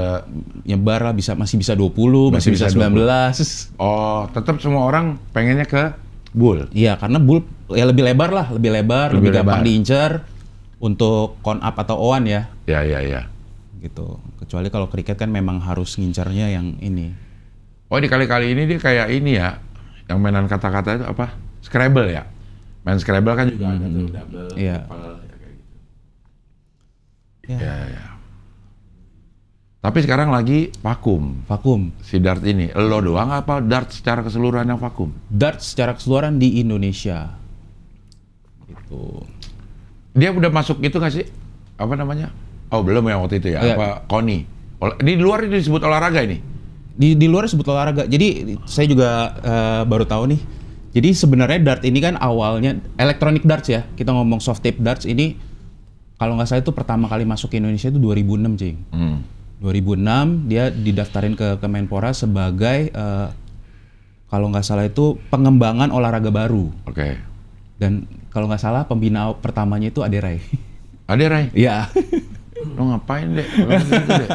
S7: Nyebar lah masih bisa 20, masih bisa 19.
S1: Oh, tetap semua orang pengennya ke Bull.
S7: Iya, karena bull ya lebih lebar lah, lebih lebar,
S1: Lebih
S7: lebih gampang
S1: lebar.
S7: diincar untuk con up atau oan ya,
S1: Ya.
S7: gitu. Kecuali kalau kriket kan memang harus ngincarnya yang ini.
S1: Oh, di kali-kali ini dia kayak ini ya, yang mainan kata-kata itu apa? Scrabble ya? Main Scrabble kan juga ada tuh, double,
S7: Iya.
S1: triple, ya kayak gitu.
S7: Ya.
S1: Ya. Tapi sekarang lagi vakum.
S7: Vakum.
S1: Si dart ini, lo doang apa dart secara keseluruhan yang vakum?
S7: Dart secara keseluruhan di Indonesia. Gitu.
S1: Dia udah masuk itu nggak sih? Apa namanya? Oh, belum ya waktu itu ya?
S7: Iya.
S1: Apa KONI? Di luar ini disebut olahraga ini?
S7: Di luar disebut olahraga. Jadi saya juga baru tahu nih. Jadi sebenarnya dart ini kan awalnya electronic darts ya. Kita ngomong soft tape darts ini kalau nggak salah itu pertama kali masuk ke Indonesia itu 2006, Cing. 2006 dia didaftarin ke Kemenpora sebagai kalau nggak salah itu pengembangan olahraga baru.
S1: Oke.
S7: Dan kalau nggak salah pembina pertamanya itu Aderai.
S1: Ada Ray?
S7: Iya.
S1: Lo ngapain deh? Lo gitu deh.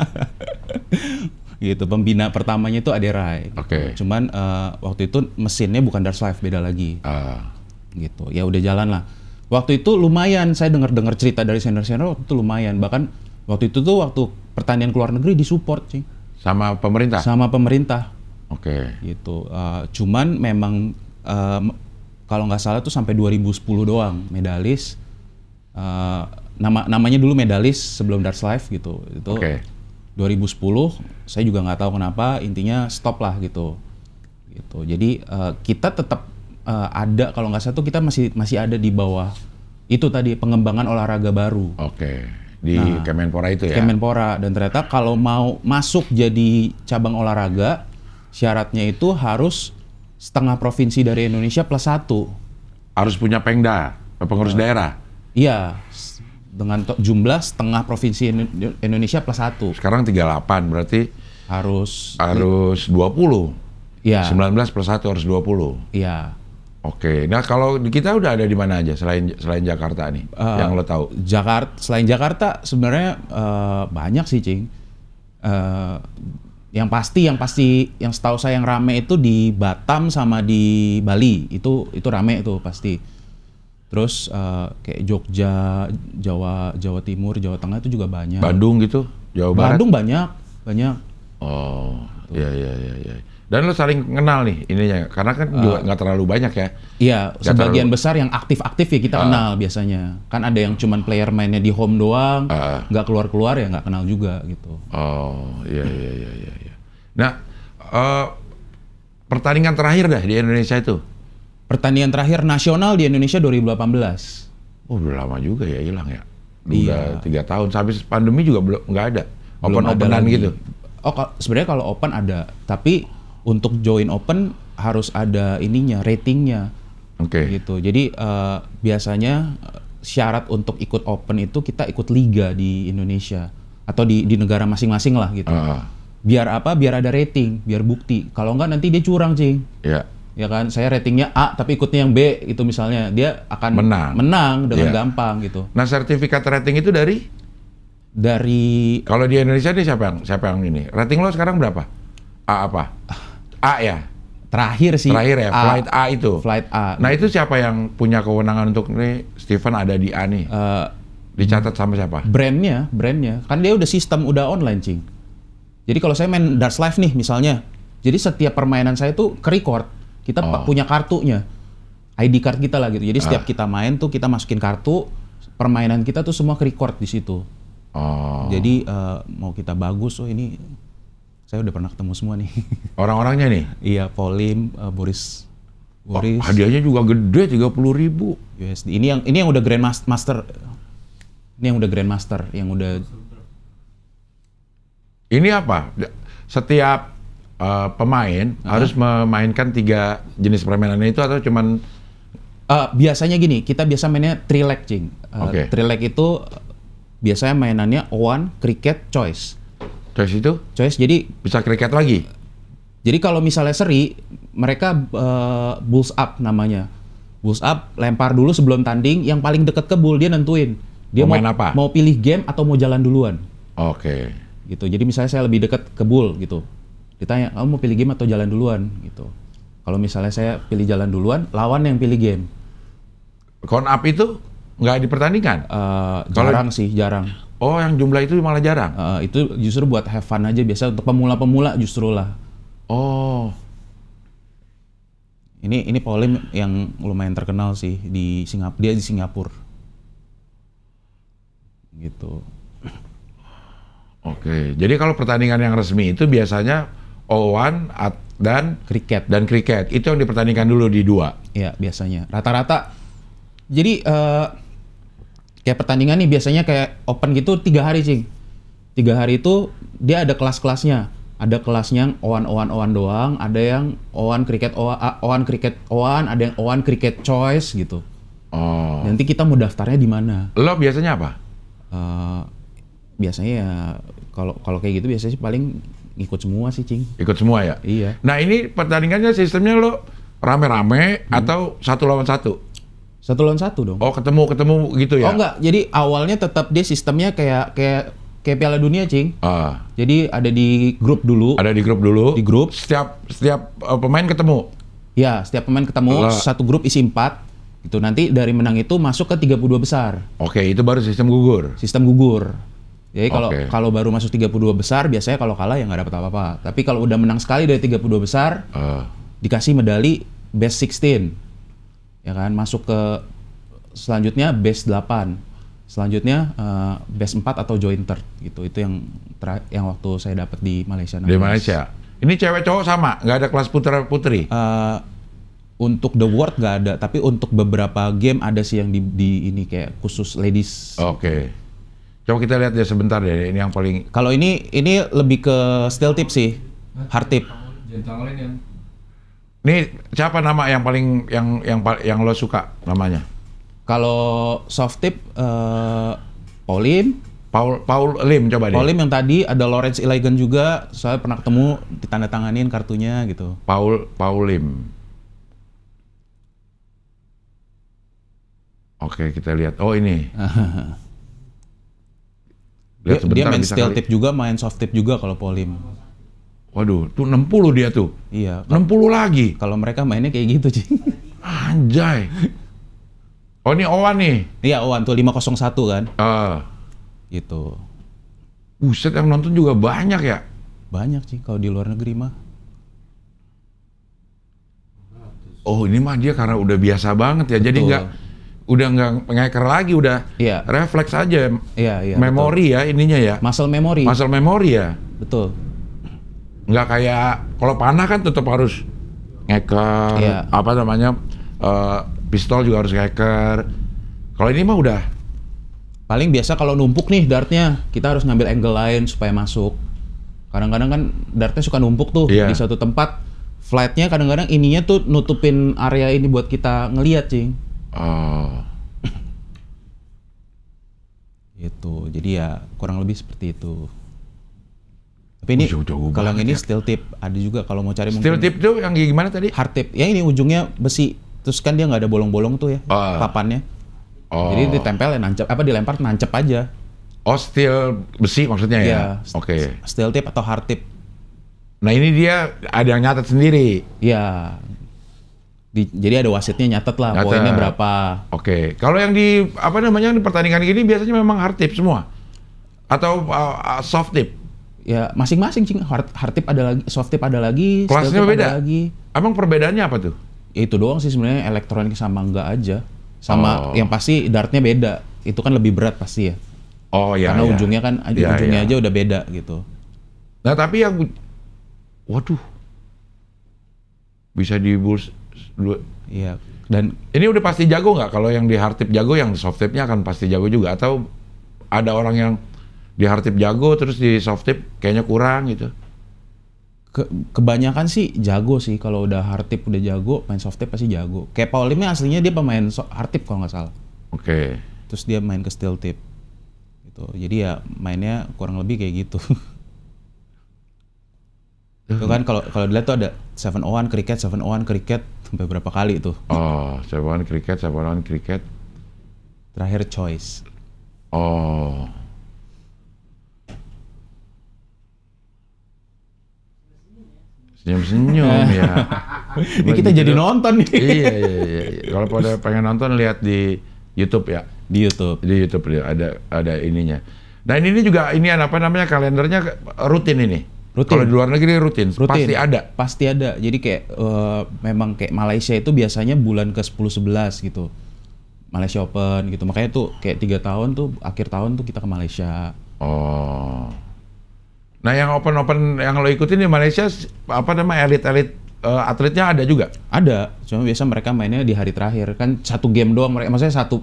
S7: Gitu, pembina pertamanya itu Aderai.
S1: Oke.
S7: Cuman waktu itu mesinnya bukan Darts Live, beda lagi. Gitu. Ya udah jalan lah. Waktu itu lumayan, saya dengar cerita dari senior-senior waktu itu lumayan. Bahkan waktu itu tuh waktu pertandingan ke luar negeri disupport, Cing.
S1: Sama pemerintah?
S7: Sama pemerintah.
S1: Oke.
S7: Gitu. Cuman memang kalau nggak salah tuh sampai 2010 doang medalis. Namanya dulu medalis sebelum Darts Live gitu. Itu
S1: Oke.
S7: 2010 saya juga nggak tahu kenapa, intinya stop lah gitu. Jadi kita tetap ada, kalau nggak salah tuh kita masih ada di bawah itu tadi pengembangan olahraga baru.
S1: Oke. Di
S7: Nah,
S1: Kemenpora itu ya?
S7: Kemenpora, dan ternyata kalau mau masuk jadi cabang olahraga syaratnya itu harus setengah provinsi dari Indonesia plus 1.
S1: Harus punya Pengda, pengurus daerah.
S7: Iya, dengan jumlah setengah provinsi Indonesia plus 1.
S1: Sekarang 38, berarti
S7: Harus
S1: 20.
S7: Iya.
S1: 19 plus 1 harus 20.
S7: Iya.
S1: Oke. Nah, kalau di kita udah ada di mana aja selain Jakarta nih yang lo tahu?
S7: Selain Jakarta sebenarnya banyak sih, Cing. Yang pasti yang setahu saya yang rame itu di Batam sama di Bali. Itu rame itu pasti. Terus kayak Jogja, Jawa Timur, Jawa Tengah itu juga banyak.
S1: Bandung gitu, Jawa Barat.
S7: Bandung banyak.
S1: Oh, iya. Dan lo saling kenal nih ininya, karena kan juga nggak terlalu banyak ya.
S7: Iya,
S1: Nggak
S7: sebagian
S1: terlalu-
S7: besar yang aktif-aktif ya kita kenal biasanya. Kan ada yang cuman player mainnya di home doang, nggak keluar-keluar ya nggak kenal juga gitu.
S1: Oh, iya. Nah, pertandingan terakhir dah di Indonesia itu.
S7: Pertandingan terakhir nasional di Indonesia 2018.
S1: Oh, udah lama juga ya hilang ya.
S7: Iya.
S1: Udah 3 tahun, habis pandemi juga belum nggak ada.
S7: Belum ada
S1: Open-openan
S7: lagi.
S1: gitu.
S7: Oh, sebenarnya kalau open ada, tapi untuk join open harus ada ininya, ratingnya.
S1: Oke.
S7: Gitu. Jadi biasanya syarat untuk ikut open itu kita ikut liga di Indonesia atau di negara masing-masing lah gitu. Biar apa? Biar ada rating, biar bukti. Kalau enggak nanti dia curang, Cing.
S1: Iya.
S7: Ya kan, saya ratingnya A tapi ikutnya yang B itu misalnya, dia akan menang dengan
S1: Iya.
S7: gampang gitu.
S1: Nah, sertifikat rating itu dari
S7: Kalau
S1: di Indonesia nih siapa yang ini? Rating lo sekarang berapa? A apa? A ya?
S7: terakhir sih
S1: Terakhir ya, flight A itu.
S7: Flight A.
S1: Nah, itu siapa yang punya kewenangan untuk nih Steven ada di A nih? Dicatat sama siapa?
S7: brandnya kan dia udah sistem udah online, Cing. Jadi kalau saya main Darts Live nih misalnya, jadi setiap permainan saya tuh ke-record. Kita punya kartunya, ID card kita lah gitu. Jadi setiap kita main tuh kita masukin kartu, permainan kita tuh semua ke-record di situ. Jadi mau kita bagus, ini saya udah pernah ketemu semua nih.
S1: Orang-orangnya nih?
S7: Iya, Polim, Boris.
S1: Hadiahnya juga gede, 30.000
S7: USD. Ini yang udah Grandmaster. Ini yang udah Grandmaster, yang udah.
S1: Ini apa? Setiap pemain harus memainkan 3 jenis permainannya itu atau cuman?
S7: Biasanya gini, kita biasa mainnya 3 leg, Cing. 3 leg itu biasanya mainannya one, cricket, choice.
S1: Choice itu?
S7: Choice, jadi
S1: bisa cricket lagi?
S7: Jadi kalau misalnya seri, mereka bulls up namanya. Bulls up, lempar dulu sebelum tanding, yang paling deket ke bull dia nentuin. Dia
S1: mau main apa?
S7: Mau pilih game atau mau jalan duluan.
S1: Oke.
S7: Gitu. Jadi misalnya saya lebih deket ke bull gitu. Ditanya, kamu mau pilih game atau jalan duluan gitu. Kalau misalnya saya pilih jalan duluan, lawan yang pilih game.
S1: Count up itu nggak dipertandingkan?
S7: Jarang sih, jarang.
S1: Oh, yang jumlah itu malah jarang?
S7: Itu justru buat have fun aja, biasa untuk pemula-pemula justru lah.
S1: Oh.
S7: Ini Paulim yang lumayan terkenal sih di Singapura. Dia di Singapura. Gitu.
S1: Oke. Jadi kalau pertandingan yang resmi itu biasanya O1 dan kriket. Itu yang dipertandingkan dulu di 2.
S7: Iya, biasanya. Rata-rata. Jadi kayak pertandingan nih biasanya kayak open gitu 3 hari, Cing. 3 hari itu dia ada kelas-kelasnya. Ada kelasnya O1 doang, ada yang O1 kriket O1, ada yang O1 kriket choice gitu.
S1: Oh.
S7: Nanti kita mau daftarnya di mana?
S1: Lo biasanya apa?
S7: Biasanya ya kalau kayak gitu biasanya sih paling ikut semua sih, Cing.
S1: Ikut semua ya?
S7: Iya.
S1: Nah, ini pertandingannya sistemnya lo rame-rame atau 1 lawan 1?
S7: 1 lawan 1 dong.
S1: Oh, ketemu gitu ya?
S7: Oh enggak, jadi awalnya tetap dia sistemnya kayak Piala Dunia, Cing. Jadi ada di grup dulu.
S1: Ada di grup dulu.
S7: Di grup.
S1: Setiap pemain ketemu.
S7: Ya, setiap pemain ketemu. Satu grup isi 4. Gitu. Nanti dari menang itu masuk ke 32 besar.
S1: Oke, itu baru sistem gugur.
S7: Sistem gugur. Jadi kalau baru masuk 32 besar, biasanya kalau kalah ya nggak dapat apa-apa. Tapi kalau udah menang sekali dari 32 besar, dikasih medali best 16. Ya kan, masuk ke selanjutnya best 8. Selanjutnya best 4 atau joint third gitu. Itu yang waktu saya dapat di Malaysia.
S1: Di Malaysia. Ini cewek cowok sama, nggak ada kelas putra putri.
S7: Untuk the world nggak ada, tapi untuk beberapa game ada sih yang di ini kayak khusus ladies.
S1: Oke. Coba kita lihat ya sebentar deh. Ini yang paling.
S7: Kalau ini lebih ke steel tip sih, hard tip.
S1: Ini siapa nama yang paling yang lo suka namanya?
S7: Kalau soft tip, Paulim.
S1: Paul Lim coba deh.
S7: Paulim yang tadi ada Lawrence Ilagan juga, saya pernah ketemu, ditandatanganin kartunya gitu.
S1: Paul Lim. Oke, kita lihat. Oh, ini.
S7: Lihat dia main steel tip juga, main soft tip juga kalau Paulim.
S1: Waduh, tuh 60 dia tuh.
S7: Iya.
S1: 60 lagi.
S7: Kalau mereka mainnya kayak gitu, Cing.
S1: Anjay. Oh, ini Owan nih.
S7: Iya, Owan tuh 501 kan. Gitu.
S1: Buset, yang nonton juga banyak ya?
S7: Banyak sih kalau di luar negeri mah.
S1: Oh, ini mah dia karena udah biasa banget ya. Jadi udah nggak ngeker lagi, udah refleks aja.
S7: Iya,
S1: memori ya ininya ya.
S7: Muscle memory.
S1: Muscle memory ya.
S7: Betul.
S1: Nggak kayak kalau panah kan tetap harus ngeker. Apa namanya? Pistol juga harus ngeker. Kalau ini mah udah.
S7: Paling biasa kalau numpuk nih dartnya, kita harus ngambil angle lain supaya masuk. Kadang-kadang kan dartnya suka numpuk tuh di satu tempat. Flightnya kadang-kadang ininya tuh nutupin area ini buat kita ngeliat, Cing. Gitu. Jadi ya kurang lebih seperti itu. Tapi ini kalau yang ini steel tip, ada juga kalau mau cari
S1: steel tip tuh yang gimana tadi?
S7: Hard tip. Ya ini ujungnya besi. Terus kan dia nggak ada bolong-bolong tuh ya papannya. Jadi ditempel ya nancep, dilempar nancep aja. Oh, steel besi maksudnya ya? Oke. Steel tip atau hard tip. Nah, ini dia ada yang nyatet sendiri. Iya. Jadi ada wasitnya nyatet lah poinnya berapa. Oke. Kalau yang di apa namanya di pertandingan gini biasanya memang hard tip semua atau soft tip? Ya masing-masing, Cing. Hard tip ada lagi, soft tip ada lagi, kelasnya beda. Ada lagi. Emang perbedaannya apa tuh? Ya, itu doang sih sebenarnya, elektronik sama enggak aja. Sama yang pasti dartnya beda. Itu kan lebih berat pasti ya. Oh iya. Karena ujungnya kan ujungnya aja udah beda gitu. Nah, tapi yang waduh. Bisa di bulls dua. Iya. Dan ini udah pasti jago nggak? Kalau yang di hard tip jago, yang soft tipnya akan pasti jago juga, atau ada orang yang di hard tip jago terus di soft tip kayaknya kurang gitu? Kebanyakan sih jago sih. Kalau udah hard tip udah jago, main soft tip pasti jago. Kayak Paulimnya aslinya dia pemain hard tip kalau nggak salah. Oke. Terus dia main ke steel tip. Gitu. Jadi ya mainnya kurang lebih kayak gitu. Itu kan kalau dilihat tuh ada 701 cricket, 701 cricket sampai berapa kali tuh. Oh, 701 cricket, 701 cricket. Terakhir choice. Oh.
S1: Senyum-senyum ya.
S7: Ini kita jadi nonton nih.
S1: Iya. Kalau pada pengen nonton lihat di YouTube ya.
S7: Di YouTube.
S1: Di YouTube ya, ada ininya. Dan ini juga ini apa namanya kalendernya rutin ini.
S7: Rutin.
S1: Kalau di luar negeri rutin. Pasti ada.
S7: Pasti ada. Jadi kayak memang kayak Malaysia itu biasanya bulan ke 10-11 gitu. Malaysia Open gitu. Makanya tuh kayak 3 tahun tuh akhir tahun tuh kita ke Malaysia.
S1: Oh. Nah, yang open yang lo ikutin di Malaysia apa namanya elit atletnya ada juga?
S7: Ada. Cuma biasa mereka mainnya di hari terakhir. Kan satu game doang mereka. Maksudnya satu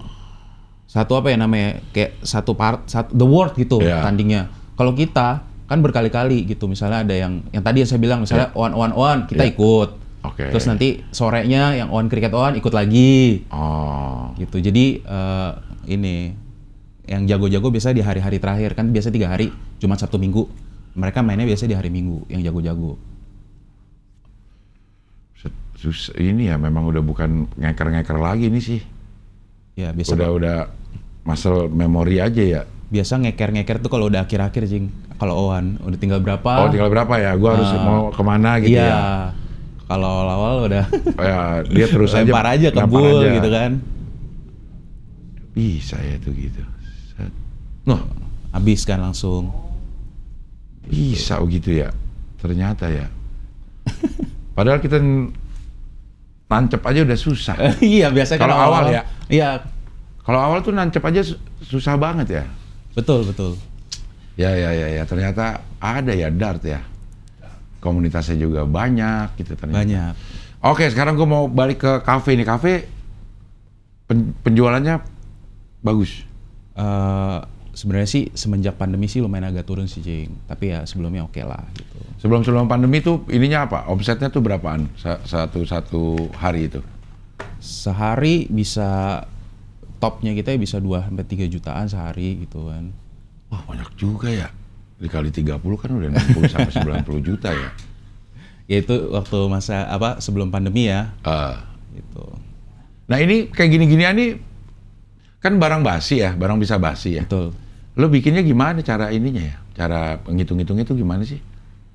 S7: apa ya namanya? Kayak satu the world gitu tandingnya. Kalau kita kan berkali-kali gitu. Misalnya ada yang tadi yang saya bilang misalnya on kita ikut.
S1: Oke.
S7: Terus nanti sorenya yang cricket ikut lagi.
S1: Oh.
S7: Gitu. Jadi ini yang jago-jago biasa di hari-hari terakhir kan biasa 3 hari, Jumat, Sabtu, Minggu. Mereka mainnya biasa di hari Minggu yang jago-jago.
S1: Ini ya memang udah bukan ngeker-ngeker lagi nih sih.
S7: Ya biasa.
S1: Udah muscle memory aja ya.
S7: Biasa ngeker
S1: Oh,
S7: tuh kalau udah akhir-akhir Jing. Kalau udah tinggal berapa?
S1: tinggal berapa ya? Gua harus mau kemana gitu
S7: iya.
S1: ya.
S7: Kalau awal udah
S1: Ya, dia terus aja
S7: lempar aja ke bull gitu kan.
S1: Bisa ya tuh gitu. Noh,
S7: Habis kan langsung.
S1: bisa begitu ya. Ternyata ya. Padahal kita nancep aja udah susah.
S7: Iya, biasa kan
S1: Kalau awal ya?
S7: Iya,
S1: Kalau awal tuh nancep aja susah banget ya.
S7: betul.
S1: Ya. Ternyata ada ya dart ya. Komunitasnya juga banyak gitu ternyata.
S7: Banyak.
S1: Oke, sekarang gue mau balik ke kafe nih. Kafe penjualannya bagus.
S7: Sebenarnya sih semenjak pandemi sih lumayan agak turun sih, Jing. Tapi ya sebelumnya oke lah gitu.
S1: Sebelum pandemi tuh ininya apa? Omsetnya tuh berapaan satu hari itu?
S7: Sehari bisa topnya kita bisa 2-3 jutaan sehari gitu kan.
S1: Wah, banyak juga ya. Dikali 30 kan udah 60 sampai 90 juta ya.
S7: Ya itu waktu masa sebelum pandemi ya. Gitu.
S1: Nah, ini kayak gini-ginian nih kan barang basi ya, barang bisa basi ya.
S7: Betul.
S1: Lo bikinnya gimana cara ininya ya? Cara ngitung-ngitungnya tuh gimana sih?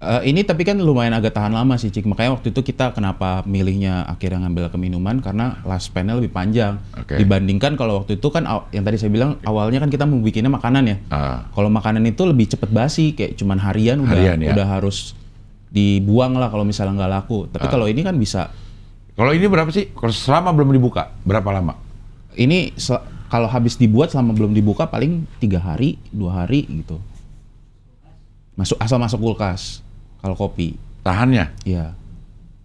S7: Ini tapi kan lumayan agak tahan lama sih, Cik. Makanya waktu itu kita kenapa milihnya akhirnya ngambil ke minuman karena lifespan-nya lebih panjang.
S1: Oke.
S7: Dibandingkan kalau waktu itu kan yang tadi saya bilang awalnya kan kita mau bikinnya makanan ya. Kalau makanan itu lebih cepet basi, kayak cuman harian
S1: ya?
S7: udah harus dibuang lah kalau misalnya nggak laku. Tapi kalau ini kan bisa.
S1: Kalau ini berapa sih? Kalau selama belum dibuka, berapa lama?
S7: Ini kalau habis dibuat selama belum dibuka paling 3 hari, 2 hari gitu. Asal masuk kulkas. Kalau kopi.
S1: Tahannya?
S7: Iya.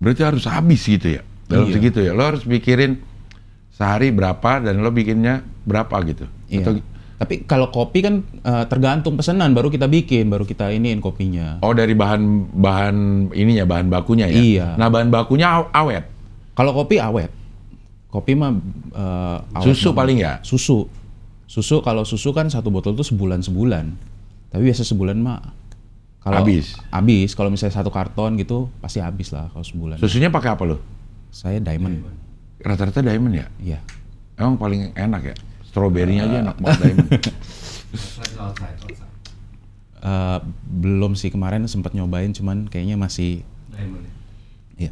S1: Berarti harus habis gitu ya? Dalam segitu ya? Lo harus pikirin sehari berapa dan lo bikinnya berapa gitu?
S7: Iya. Tapi kalau kopi kan tergantung pesanan, baru kita bikin, baru kita iniin kopinya.
S1: Oh, dari bahan bakunya ya?
S7: Iya.
S1: Nah, bahan bakunya awet?
S7: Kalau kopi awet. Kopi mah awet.
S1: Susu paling ya?
S7: Susu. Kalau susu kan satu botol tuh sebulan. Tapi biasa sebulan mah habis. Kalau misalnya satu karton gitu pasti habis lah kalau sebulan.
S1: Susunya pakai apa lo?
S7: Saya diamond.
S1: Rata-rata diamond ya?
S7: Iya.
S1: Emang paling enak ya? Stroberinya aja enak banget diamond.
S7: Belum sih, kemarin sempat nyobain cuman kayaknya masih
S2: Diamond.
S7: iya.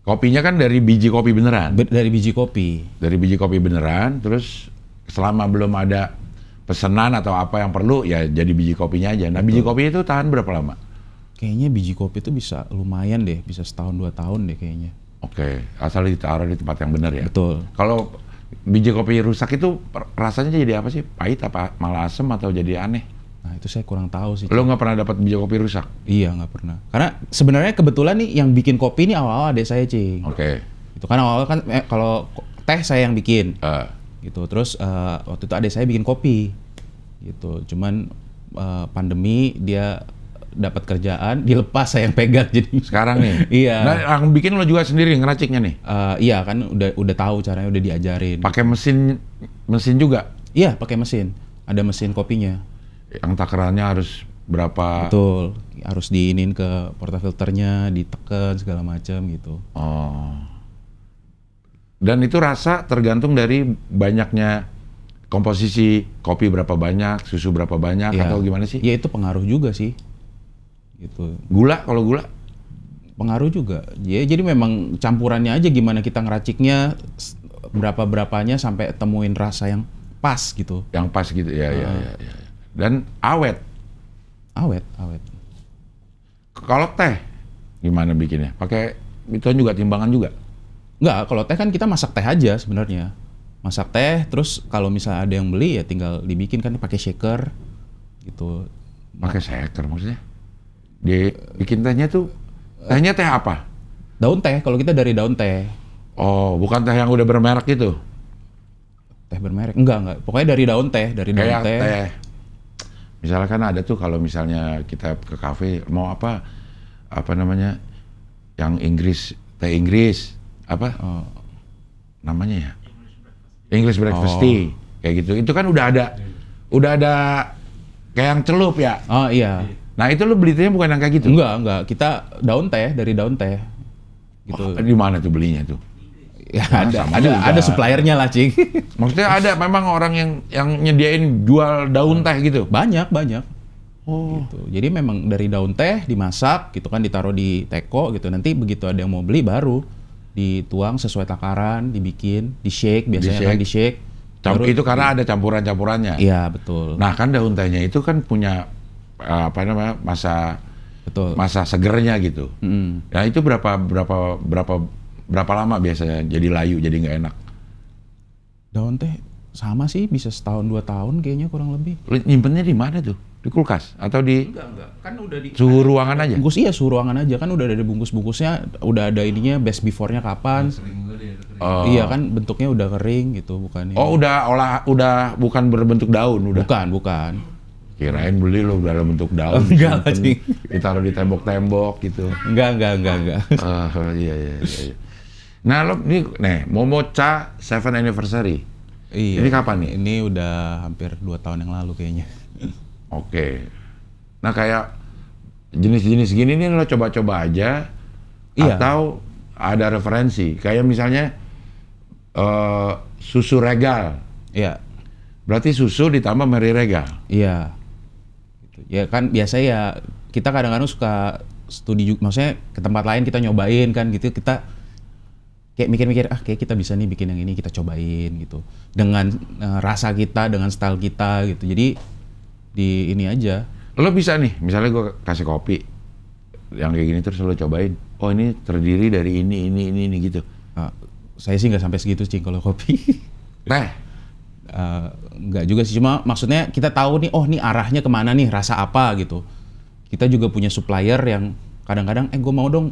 S1: Kopinya kan dari biji kopi beneran?
S7: Dari biji kopi.
S1: Dari biji kopi beneran, terus selama belum ada pesanan atau apa yang perlu, ya jadi biji kopinya aja. Nah, biji kopi itu tahan berapa lama?
S7: Kayaknya biji kopi itu bisa lumayan deh, bisa 1-2 tahun deh kayaknya.
S1: Oke, asal ditaruh di tempat yang benar ya?
S7: Betul.
S1: Kalau biji kopi rusak itu rasanya jadi apa sih? Pahit apa malah asem atau jadi aneh?
S7: Nah itu saya kurang tahu sih.
S1: Lo nggak pernah dapat biji kopi rusak?
S7: Iya, nggak pernah. Karena sebenarnya kebetulan nih yang bikin kopi ini awal-awal adek saya, Cing.
S1: Oke.
S7: Itu kan awal-awal kan kalau teh saya yang bikin. Gitu. Terus waktu itu adek saya bikin kopi. Gitu. Cuman pandemi dia dapat kerjaan, dilepas saya yang pegang jadi.
S1: Sekarang nih.
S7: Iya.
S1: Nah, yang bikin lo juga sendiri ngeraciknya nih?
S7: Iya kan udah tahu caranya, udah diajarin.
S1: Pakai mesin juga?
S7: Iya, pakai mesin. Ada mesin kopinya.
S1: Yang takarannya harus berapa?
S7: Betul. Harus diinin ke portafilternya, diteken segala macam gitu.
S1: Oh. Dan itu rasa tergantung dari banyaknya komposisi kopi berapa banyak, susu berapa banyak,
S7: Ya.
S1: atau gimana sih?
S7: Ya itu pengaruh juga sih. Gitu.
S1: Gula, kalau gula?
S7: Pengaruh juga. Ya, jadi memang campurannya aja gimana kita ngeraciknya, berapa-berapanya sampai temuin rasa yang pas gitu.
S1: Yang pas gitu, ya. Dan awet.
S7: Awet.
S1: Kalau teh, gimana bikinnya? Pakai itu juga timbangan juga?
S7: Enggak, kalau teh kan kita masak teh aja sebenarnya. Masak teh, terus kalau misalnya ada yang beli ya tinggal dibikin kan pakai shaker gitu.
S1: Pakai shaker maksudnya? Bikin tehnya tuh, tehnya teh apa?
S7: Daun teh, kalau kita dari daun teh.
S1: Oh, bukan teh yang udah bermerek gitu?
S7: Teh bermerek? Enggak. Pokoknya dari daun teh,
S1: Kayak
S7: daun teh.
S1: Misalnya kan ada tuh kalau misalnya kita ke kafe mau apa namanya, yang Inggris, teh Inggris, apa? Namanya ya? English breakfast tea, kayak gitu. Itu kan udah ada kayak yang celup ya?
S7: Oh iya.
S1: Nah itu lo beli tehnya bukan yang kayak gitu?
S7: Enggak. Kita daun teh, dari daun teh. Gitu.
S1: Di mana tuh belinya tuh?
S7: Ya, ada suppliernya lah, Cing.
S1: Maksudnya ada memang orang yang nyediain jual daun teh gitu?
S7: Banyak.
S1: Oh.
S7: Gitu. Jadi memang dari daun teh dimasak gitu kan, ditaruh di teko gitu. Nanti begitu ada yang mau beli baru dituang sesuai takaran, dibikin, di shake biasanya kan di shake.
S1: Itu karena ada campuran-campurannya.
S7: Iya, betul.
S1: Nah, kan daun tehnya itu kan punya masa segernya gitu. Nah, itu berapa lama biasanya jadi layu, jadi nggak enak?
S7: Daun teh sama sih, bisa setahun 2 tahun kayaknya kurang lebih.
S1: Lu nyimpennya di mana tuh? Di kulkas atau di
S7: Enggak. Kan udah di
S1: suhu ruangan aja?
S7: bungkus, iya suhu ruangan aja, kan udah ada bungkus-bungkusnya, udah ada ininya best before-nya kapan. Iya kan bentuknya udah kering gitu, bukan ini.
S1: Oh, udah bukan berbentuk daun udah.
S7: Bukan.
S1: Kirain beli lo dalam bentuk daun.
S7: Enggak lah, Cing.
S1: Ditaruh di tembok-tembok gitu.
S7: Enggak.
S1: Iya. Nah, lo nih Momocha 7 anniversary.
S7: Iya.
S1: Ini kapan nih?
S7: Ini udah hampir 2 tahun yang lalu kayaknya.
S1: Oke. Nah, kayak jenis-jenis gini nih lo coba-coba aja.
S7: Iya.
S1: Atau ada referensi. Kayak misalnya susu Regal.
S7: Iya.
S1: Berarti susu ditambah Mary Regal.
S7: Iya. Gitu. Ya kan biasa ya, kita kadang-kadang suka studi juga, maksudnya ke tempat lain kita nyobain kan gitu, kita kayak mikir-mikir, kayak kita bisa nih bikin yang ini, kita cobain gitu. Dengan rasa kita, dengan style kita gitu. Jadi di ini aja.
S1: Lo bisa nih, misalnya gue kasih kopi yang kayak gini terus lo cobain. Oh, ini terdiri dari ini gitu.
S7: Saya sih nggak sampai segitu, Cing, kalau kopi.
S1: Teh?
S7: Nggak juga sih, cuma maksudnya kita tahu nih, oh nih arahnya kemana nih, rasa apa gitu. Kita juga punya supplier yang kadang-kadang, gue mau dong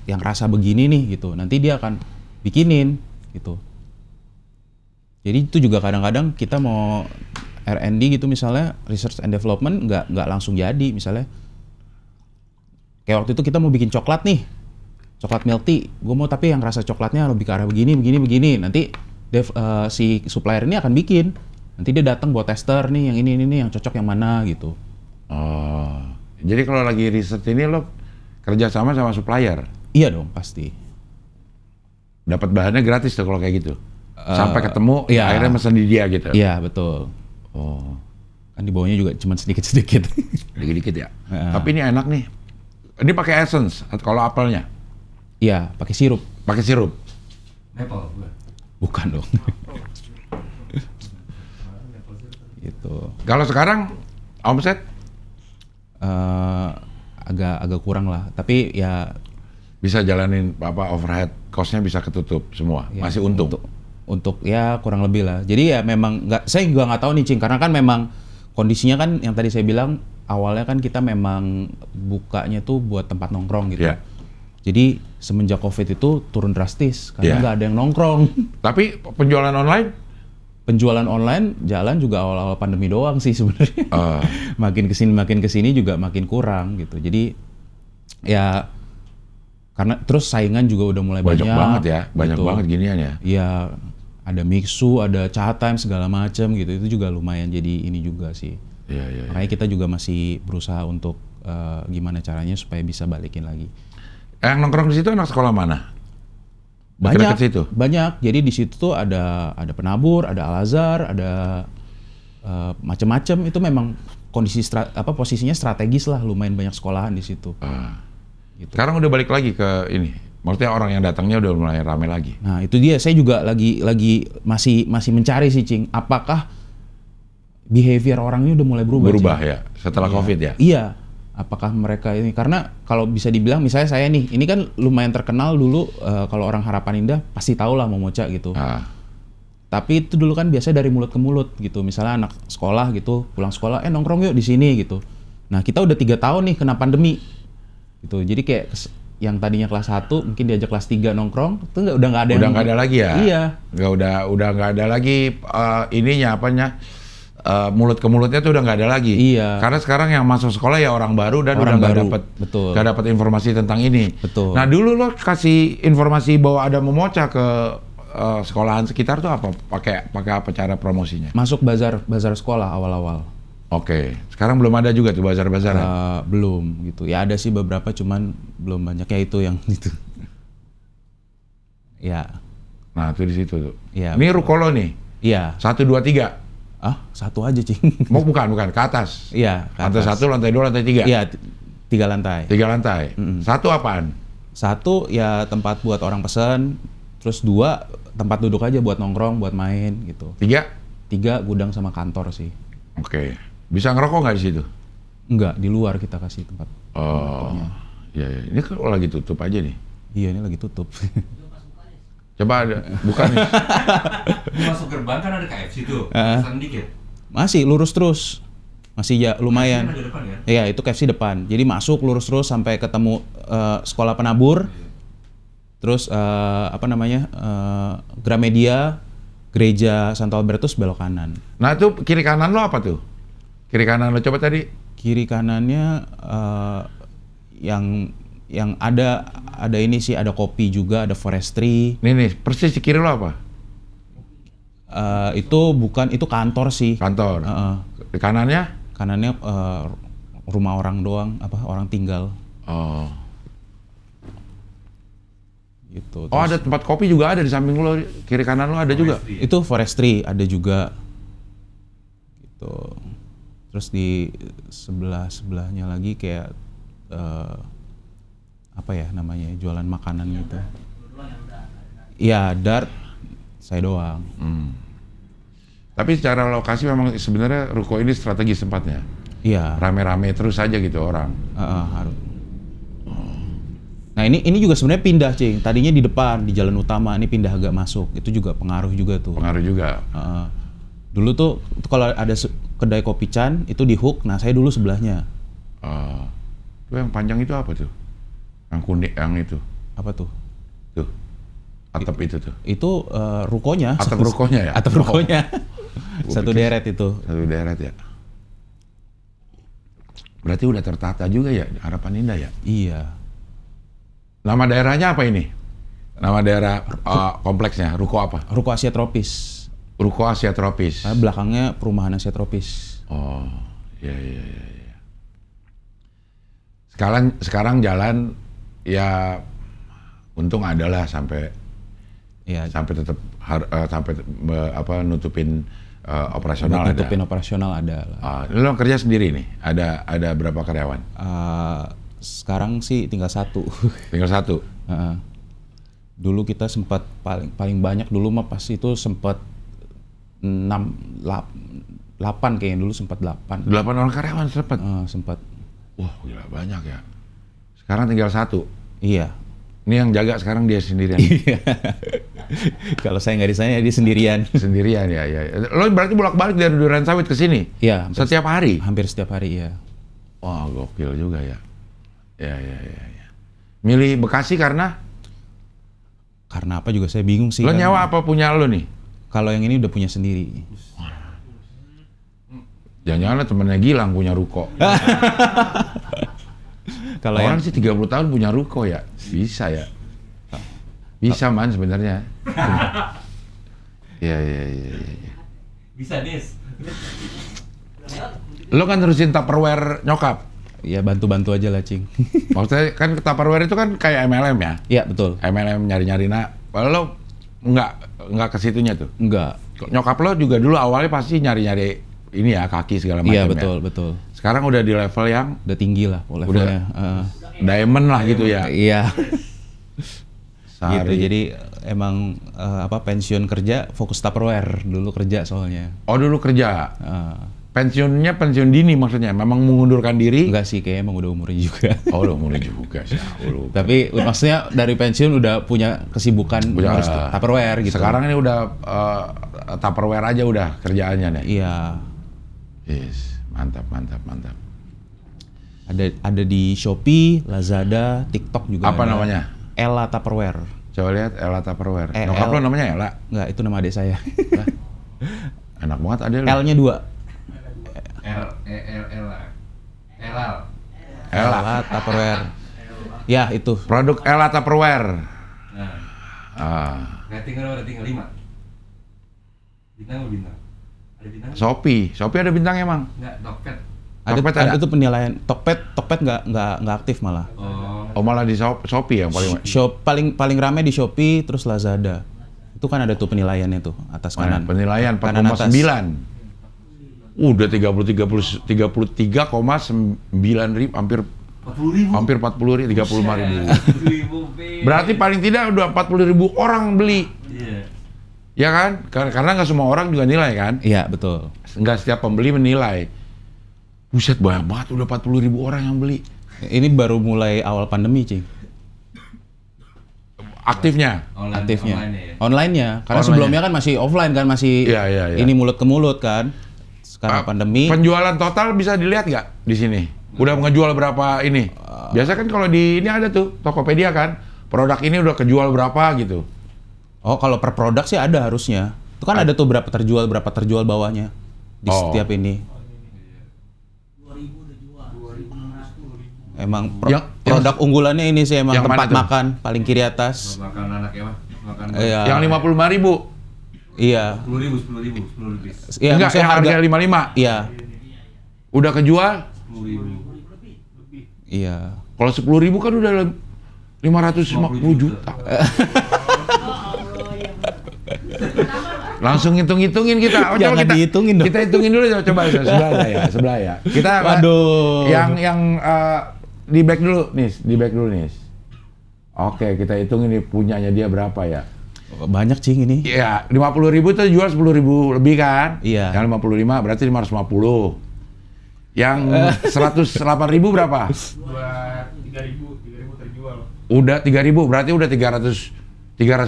S7: yang rasa begini nih gitu. Nanti dia akan bikinin gitu. Jadi itu juga kadang-kadang kita mau R&D gitu misalnya, research and development nggak langsung jadi. Misalnya kayak waktu itu kita mau bikin coklat nih, coklat milk tea. Gue mau tapi yang rasa coklatnya lebih ke arah begini. Nanti si supplier ini akan bikin. Nanti dia datang buat tester nih, yang ini yang cocok yang mana gitu.
S1: Oh, jadi kalau lagi riset ini lo kerja sama supplier?
S7: Iya dong, pasti.
S1: Dapat bahannya gratis tuh kalau kayak gitu? Sampai ketemu,
S7: iya.
S1: Akhirnya mesen di dia gitu?
S7: Iya, betul.
S1: Oh.
S7: Kan di bawahnya juga cuma sedikit-sedikit.
S1: Dikit-dikit ya? Tapi ini enak nih. Ini pakai essence, kalau apelnya?
S7: Iya, pakai sirup.
S1: Pakai sirup?
S2: Maple, bukan?
S7: Bukan dong. Gitu.
S1: Kalau sekarang omset?
S7: Agak kurang lah, tapi ya
S1: Bisa jalanin overhead cost-nya bisa ketutup semua,
S7: ya,
S1: masih untung?
S7: Untuk ya kurang lebih lah. Jadi ya memang saya juga nggak tahu nih, Cing, karena kan memang kondisinya kan yang tadi saya bilang awalnya kan kita memang bukanya tuh buat tempat nongkrong gitu.
S1: Yeah.
S7: Jadi semenjak COVID itu turun drastis karena nggak ada yang nongkrong.
S1: Tapi penjualan online?
S7: Penjualan online jalan juga awal-awal pandemi doang sih sebenarnya. Makin kesini juga makin kurang gitu. Jadi ya karena terus saingan juga udah mulai banyak
S1: banget ya, banyak
S7: gitu.
S1: Banget ginian ya.
S7: Iya, ada Mixu, ada Chatime segala macam gitu. Itu juga lumayan jadi ini juga sih.
S1: Iya.
S7: Makanya kita juga masih berusaha untuk gimana caranya supaya bisa balikin lagi.
S1: Yang nongkrong di situ anak sekolah mana?
S7: Banyak,
S1: Dekat situ?
S7: banyak. Jadi di situ tuh ada Penabur, ada Al-Azhar, ada macam-macam. Itu memang posisinya strategis lah, lumayan banyak sekolahan di situ. Gitu.
S1: Sekarang udah balik lagi ke ini. Maksudnya orang yang datangnya udah mulai rame lagi.
S7: Nah itu dia, saya juga lagi masih mencari sih Cing, apakah behavior orangnya udah mulai berubah?
S1: Berubah
S7: Cing?
S1: ya setelah COVID ya.
S7: Iya. Apakah mereka ini, karena kalau bisa dibilang misalnya saya nih, ini kan lumayan terkenal dulu, kalau orang Harapan Indah pasti tahu lah Momocha gitu. Tapi itu dulu kan biasanya dari mulut ke mulut gitu. Misalnya anak sekolah gitu, pulang sekolah, nongkrong yuk di sini gitu. Nah kita udah 3 tahun nih kena pandemi gitu. Jadi kayak yang tadinya kelas 1 mungkin diajak kelas 3 nongkrong, itu udah nggak ada.
S1: Udah nggak ada lagi ya?
S7: Iya.
S1: Udah nggak ada lagi ininya apanya. Mulut ke mulutnya tuh udah nggak ada lagi.
S7: Iya.
S1: Karena sekarang yang masuk sekolah ya orang baru dan
S7: Orang
S1: udah
S7: baru.
S1: nggak dapat informasi tentang ini.
S7: Betul.
S1: Nah dulu lo kasih informasi bahwa ada Momocha ke sekolahan sekitar tuh apa? Pakai apa cara promosinya?
S7: Masuk bazar sekolah awal-awal.
S1: Oke. Sekarang belum ada juga tuh bazar-bazaran.
S7: Belum gitu. Ya ada sih beberapa, cuman belum banyak ya itu yang itu. Ya.
S1: Nah itu di situ tuh.
S7: Ya,
S1: ini ruko lo nih.
S7: Iya.
S1: 1, 2, 3.
S7: Satu aja Cing.
S1: Bukan ke atas.
S7: Iya.
S1: Lantai 1, lantai 2, lantai 3.
S7: Iya, 3 lantai.
S1: 3 lantai. Satu apaan?
S7: 1 ya tempat buat orang pesen, terus 2 tempat duduk aja buat nongkrong, buat main gitu.
S1: 3
S7: gudang sama kantor sih.
S1: Oke. Bisa ngerokok nggak di situ?
S7: Enggak, di luar kita kasih tempat.
S1: Oh, iya. Ini kan lagi tutup aja nih.
S7: Iya, ini lagi tutup.
S1: Coba ada, bukan nih.
S2: Masuk gerbang kan ada KFC tuh, pesan dikit.
S7: Masih lurus terus. Masih ya lumayan.
S2: Ada depan ya?
S7: Iya, itu KFC depan. Jadi masuk lurus terus sampai ketemu sekolah penabur. Terus Gramedia, Gereja Santo Albertus belok kanan.
S1: Nah itu kiri kanan lo apa tuh? Kiri kanan lo coba tadi.
S7: Kiri kanannya yang ada ini sih, ada kopi juga, ada forestry.
S1: Nih, persis di kiri lo apa?
S7: Itu bukan, itu kantor sih.
S1: Kantor. Di kanannya?
S7: Kanannya rumah orang doang, orang tinggal.
S1: Oh.
S7: Gitu.
S1: Oh ada tempat kopi juga ada di samping lo, kiri kanan lo ada juga?
S7: Itu forestry ada juga. Gitu. Terus di sebelahnya lagi kayak apa ya namanya, jualan makanan gitu. Iya, Dart saya doang.
S1: Tapi secara lokasi memang sebenarnya ruko ini strategis tempatnya.
S7: Iya.
S1: Rame-rame terus aja gitu orang.
S7: Harus. Nah ini juga sebenarnya pindah Cing. Tadinya di depan di jalan utama, ini pindah agak masuk. Itu juga pengaruh juga tuh.
S1: Pengaruh juga.
S7: Dulu tuh kalau ada kedai kopi Chan itu di Hook. Nah saya dulu sebelahnya.
S1: Itu yang panjang itu apa tuh? Yang kuning yang itu?
S7: Apa tuh?
S1: Tuh. Atap itu tuh.
S7: Itu rukonya.
S1: Atap rukonya ya?
S7: Atap rukonya. Satu deret itu.
S1: Satu deret ya. Berarti udah tertata juga ya Harapan Indah ya?
S7: Iya.
S1: Nama daerahnya apa ini? Nama daerah kompleksnya, ruko apa?
S7: Ruko Asia Tropis.
S1: Ruko Asia Tropis.
S7: Belakangnya perumahan Asia Tropis.
S1: Oh, iya. Sekarang jalan ya untung adalah sampai tetap nutupin operasional.
S7: Nutupin operasional ada lah.
S1: Lo kerja sendiri nih? Ada berapa karyawan?
S7: Sekarang sih tinggal 1.
S1: Tinggal 1.
S7: Dulu kita sempat paling banyak dulu mah pas itu sempat 8 kayaknya, dulu sempat 8.
S1: 8 orang karyawan sempat.
S7: Sempat.
S1: Wah, gila banyak ya. Sekarang tinggal 1.
S7: Iya.
S1: Ini yang jaga sekarang dia sendirian.
S7: Kalau saya nggak di sana, dia sendirian.
S1: Sendirian ya. Lo berarti bolak-balik dari Durensawit ke sini?
S7: Iya.
S1: Setiap hari?
S7: Hampir setiap hari, ya.
S1: Wah, gokil juga ya. Ya. Milih Bekasi karena?
S7: Karena apa juga saya bingung sih.
S1: Lo nyawa apa punya lo nih?
S7: Kalau yang ini udah punya sendiri.
S1: Jangan-jangan temennya Gilang punya ruko.
S7: Kalau
S1: orang sih 30 tahun punya ruko ya, bisa ya. Bisa man sebenarnya. Iya.
S2: Bisa Des.
S1: Lo kan terusin Tupperware nyokap.
S7: Ya bantu-bantu aja lah Cing.
S1: Maksudnya kan Tupperware itu kan kayak MLM ya?
S7: Iya betul.
S1: MLM nyari-nyari lo nggak ke situnya tuh?
S7: Enggak.
S1: Nyokap lo juga dulu awalnya pasti nyari-nyari ini ya, kaki segala macam ya?
S7: Iya betul.
S1: Sekarang udah di level yang?
S7: Udah tinggi lah levelnya.
S1: diamond lah gitu ya.
S7: Iya.
S1: Sehari.
S7: Gitu. Jadi emang pensiun kerja fokus Tupperware dulu kerja soalnya.
S1: Oh dulu kerja.
S7: Ah.
S1: Pensiunnya pensiun dini maksudnya, memang mengundurkan diri?
S7: Enggak sih, kayaknya emang udah umurnya juga.
S1: Oh udah umurnya juga sih.
S7: Tapi maksudnya dari pensiun udah punya kesibukan harus Tupperware gitu.
S1: Sekarang ini udah Tupperware aja udah kerjaannya nih.
S7: Iya.
S1: Yes, mantap.
S7: Ada di Shopee, Lazada, TikTok juga.
S1: Apa
S7: ada.
S1: namanya?
S7: Ella Tupperware.
S1: Coba lihat Ella Tupperware.
S7: E
S1: Nyokap
S7: L.
S1: lo namanya Ella?
S7: Enggak, itu nama adik saya.
S1: Enak banget ada lo.
S7: L-nya 2. Ella Tupperware. Ya, itu.
S1: Produk Ella Tupperware.
S2: Rating ada 5. Bintang apa bintang? Ada bintang?
S1: Shopee ada bintangnya emang?
S2: Enggak, Tokped.
S1: Tokped ada?
S7: Itu penilaian. Tokped nggak aktif malah.
S1: Oh malah di Shopee yang paling
S7: Paling rame di Shopee, terus Lazada. Itu kan ada tuh penilaiannya tuh atas kanan.
S1: Penilaian
S7: Kanan atas.
S1: 4,9. Udah 33,9 ribu, hampir 40 ribu, 35 ribu. Berarti paling tidak udah 40 ribu orang beli.
S2: Iya.
S1: Ya kan? Karena nggak semua orang juga nilai kan?
S7: Iya, betul.
S1: Nggak setiap pembeli menilai. Buset, banyak banget udah 40 ribu orang yang beli.
S7: Ini baru mulai awal pandemi, Cing.
S1: Aktifnya?
S7: Aktifnya. Online-nya. Karena sebelumnya kan masih offline kan, masih
S1: Iya.
S7: ini mulut ke mulut kan. Sekarang pandemi.
S1: Penjualan total bisa dilihat nggak di sini? Udah ngejual berapa ini? Biasa kan kalau di ini ada tuh Tokopedia kan, produk ini udah kejual berapa gitu.
S7: Oh, kalau per produk sih ada harusnya. Itu kan ada tuh berapa terjual bawahnya di setiap ini. Emang produk unggulannya ini sih emang tempat makan paling kiri atas.
S2: Makan anak ya, makan.
S7: Iya.
S1: Yang 55.000.
S7: Iya.
S2: 10.000.
S7: Iya,
S1: enggak, yang harga 55.
S7: Iya.
S1: Udah kejual?
S2: 10.000.
S7: Iya.
S1: Kalau 10.000 kan udah 550 juta. Langsung hitung-hitungin kita.
S7: Jangan dihitungin dong.
S1: Kita hitungin dulu coba sebelah ya. Kita
S7: waduh.
S1: Yang di back dulu nih. Oke, kita hitungin nih punyanya dia berapa ya.
S7: Banyak Cing ini.
S1: Iya, 50.000 tuh jual 10.000 lebih kan?
S7: Iya.
S1: Yang 55 berarti 550. Yang 108.000 berapa?
S2: 3.000 terjual.
S1: Udah 3.000 berarti udah 300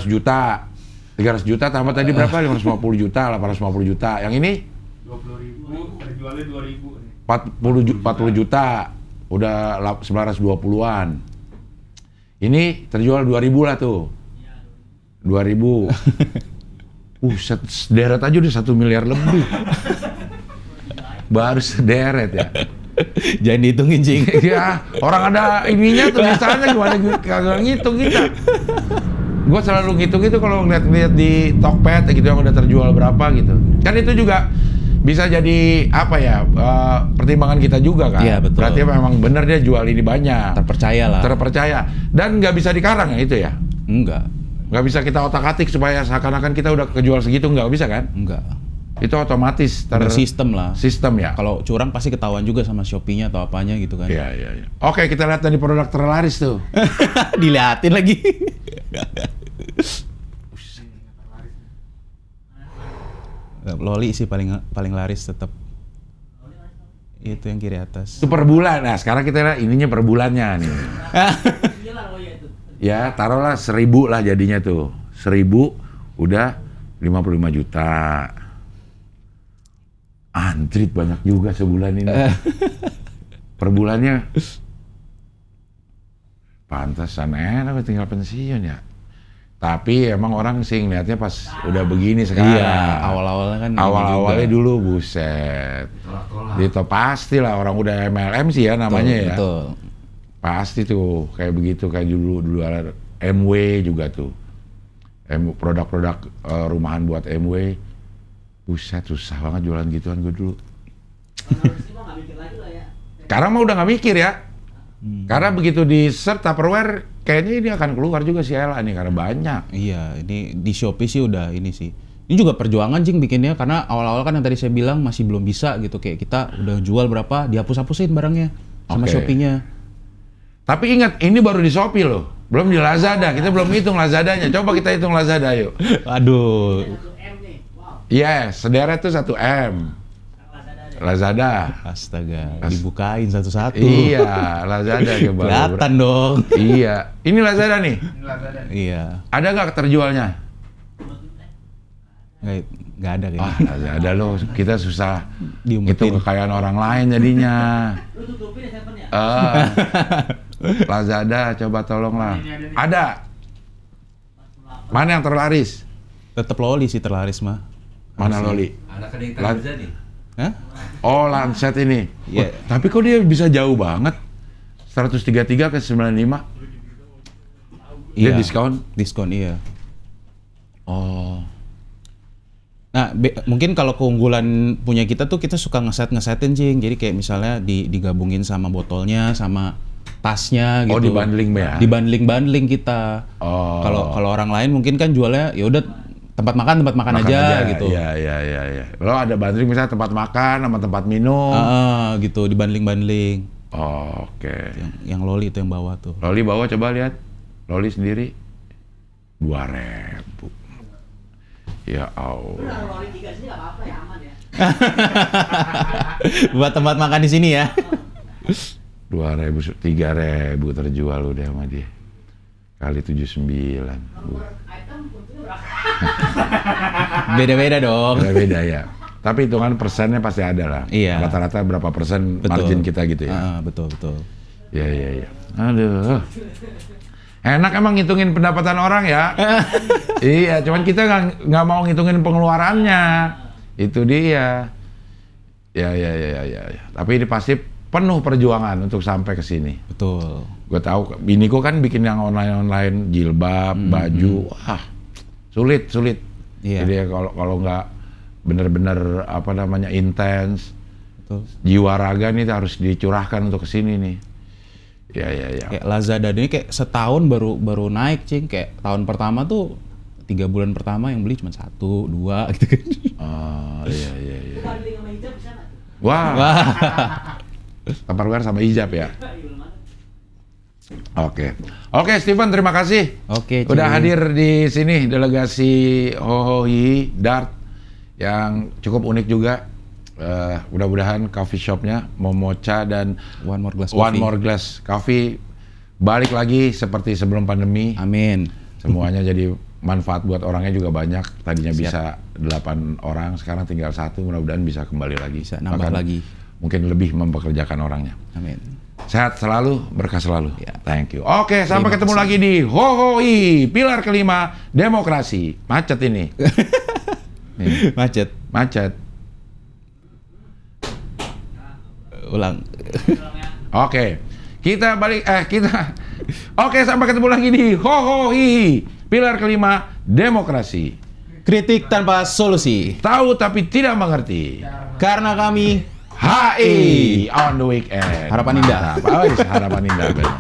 S1: juta. 300 juta tambah tadi berapa? 550 juta, 850 juta. Yang ini
S2: 20.000, terjualnya 2.000.
S1: 40 juta. Udah 920-an. Ini terjual 2.000 lah tuh. 2.000. Sederet aja udah 1 miliar lebih. Baru sederet ya.
S7: Jangan dihitungin, Cing.
S1: Ya, orang ada ininya tulisannya gimana kagak ngitung kita. Gue selalu ngitung itu kalau ngeliat di Tokped gitu yang udah terjual berapa gitu. Kan itu juga bisa jadi apa ya, pertimbangan kita juga kan.
S7: Iya, betul.
S1: Berarti memang bener dia jual ini banyak.
S7: Terpercaya lah.
S1: Terpercaya. Dan nggak bisa dikarang ya itu ya?
S7: Enggak.
S1: Nggak bisa kita otak-atik supaya seakan-akan kita udah kejual segitu, nggak bisa kan?
S7: Enggak.
S1: Itu otomatis
S7: sistem lah.
S1: Sistem ya.
S7: Kalau curang pasti ketahuan juga sama Shopee-nya atau apanya gitu kan.
S1: Iya. Oke, kita lihat dari produk terlaris tuh.
S7: Diliatin lagi. Loli sih paling laris tetap. Itu yang kiri atas.
S1: Itu per bulan. Nah, sekarang kita lihat ininya per bulannya nih. Ya, taruhlah 1.000 lah jadinya tuh. 1.000 udah 55 juta. Antrit banyak juga sebulan ini. Per bulannya pantasan enak tinggal pensiun ya. Tapi emang orang sih ngeliatnya pas udah begini sekarang.
S7: Iya, awal-awalnya kan.
S1: Awal-awalnya dulu buset. Itu pasti lah orang udah MLM sih ya namanya ya.
S7: Betul.
S1: Pasti tuh kayak begitu, kayak dulu ada MW juga tuh. Produk-produk rumahan buat MW. Buset, susah banget jualan gituan gue dulu. Sekarang mah udah nggak mikir ya. Karena begitu di search Tupperware, kayaknya ini akan keluar juga si Ella nih karena banyak.
S7: Iya, ini di Shopee sih udah ini sih. Ini juga perjuangan Cing bikinnya karena awal-awal kan yang tadi saya bilang masih belum bisa gitu, kayak kita udah jual berapa dihapus-hapusin barangnya sama
S1: Oke.
S7: Shopee-nya.
S1: Tapi ingat, ini baru di Shopee loh. Belum di Lazada. Kita belum hitung Lazadanya. Coba kita hitung Lazada yuk.
S7: Aduh.
S1: Yes, sederet tuh 1 M. Lazada.
S7: Astaga, dibukain satu-satu.
S1: Iya, Lazada coba.
S7: Kelihatan dong.
S1: Iya. Ini Lazada nih.
S7: Iya.
S1: Ada nggak terjualnya?
S7: Nggak ada kayaknya.
S1: Lazada loh. Kita susah
S7: Diumpetin.
S1: itu kekayaan orang lain jadinya. Lazada, coba tolonglah. Ada. Mana yang terlaris?
S7: Tetap Loli sih terlaris mah.
S1: Mana Loli?
S2: Anak ada yang Tarza nih.
S7: Hah?
S1: Oh, Lancet ini.
S7: Iya.
S1: Wah, tapi kok dia bisa jauh banget? 133 ke 95. Dia diskon?
S7: Diskon, iya.
S1: Oh.
S7: Nah, mungkin kalau keunggulan punya kita tuh kita suka ngesetin, Cing. Jadi kayak misalnya digabungin sama botolnya, sama tasnya gitu.
S1: Oh, dibundling ya?
S7: Dibundling kita.
S1: Oh.
S7: Kalau orang lain mungkin kan jualnya ya udah tempat makan aja gitu.
S1: Iya. Lo ada bundling misalnya tempat makan sama tempat minum.
S7: Gitu, dibundling.
S1: Oh, oke.
S7: Yang Loli itu yang bawah tuh.
S1: Loli bawah coba lihat. Loli sendiri 2.000. Ya Allah.
S7: Buat tempat makan di sini ya.
S1: 2.000, 3.000 terjual udah sama dia. Kali 79.
S7: Beda-beda dong.
S1: Beda ya. Tapi hitungan persennya pasti ada lah.
S7: Iya.
S1: Rata-rata berapa persen margin kita gitu ya.
S7: Betul.
S1: Iya. Aduh. Enak emang ngitungin pendapatan orang ya. Iya, cuman kita nggak mau ngitungin pengeluarannya. Itu dia. Ya. Tapi ini pasti penuh perjuangan untuk sampai ke sini.
S7: Betul.
S1: Gue tahu, biniku kan bikin yang online jilbab, baju, wah sulit.
S7: Iya.
S1: Jadi kalau nggak bener-bener intens,
S7: Betul.
S1: jiwa raga nih harus dicurahkan untuk ke sini nih. Ya.
S7: Kayak Lazada ini kayak setahun baru naik, Cing. Kayak tahun pertama tuh 3 bulan pertama yang beli cuma 1, 2 gitu kan.
S1: Oh, iya. Wah. Tupperware sama hijab ya. Oke, Steven, terima kasih.
S7: Oke, Cing.
S1: Udah hadir di sini delegasi Hohohi Dart yang cukup unik juga. Mudah-mudahan coffee shopnya Momocha dan
S7: One More Glass
S1: Coffee balik lagi seperti sebelum pandemi.
S7: Amin.
S1: Semuanya jadi manfaat buat orangnya juga banyak. Tadinya
S7: Siap.
S1: bisa 8 orang, sekarang tinggal 1. Mudah-mudahan bisa kembali lagi.
S7: Bisa nambah
S1: Bahkan
S7: lagi.
S1: Mungkin lebih mempekerjakan orangnya.
S7: Amin.
S1: Sehat selalu, berkah selalu.
S7: Ya.
S1: Thank you. Oke, sampai
S7: Terima
S1: ketemu
S7: kasih.
S1: lagi di Hohoi, pilar kelima demokrasi. Macet ini. Nih,
S7: Macet. Ulang.
S1: Oke. Oke, sampai ketemu lagi di Hohoi, pilar kelima demokrasi.
S7: Kritik tanpa solusi.
S1: Tahu tapi tidak mengerti.
S7: Karena kami
S1: HI on the weekend.
S7: Harapan indah.
S1: Harapan indah. Benar.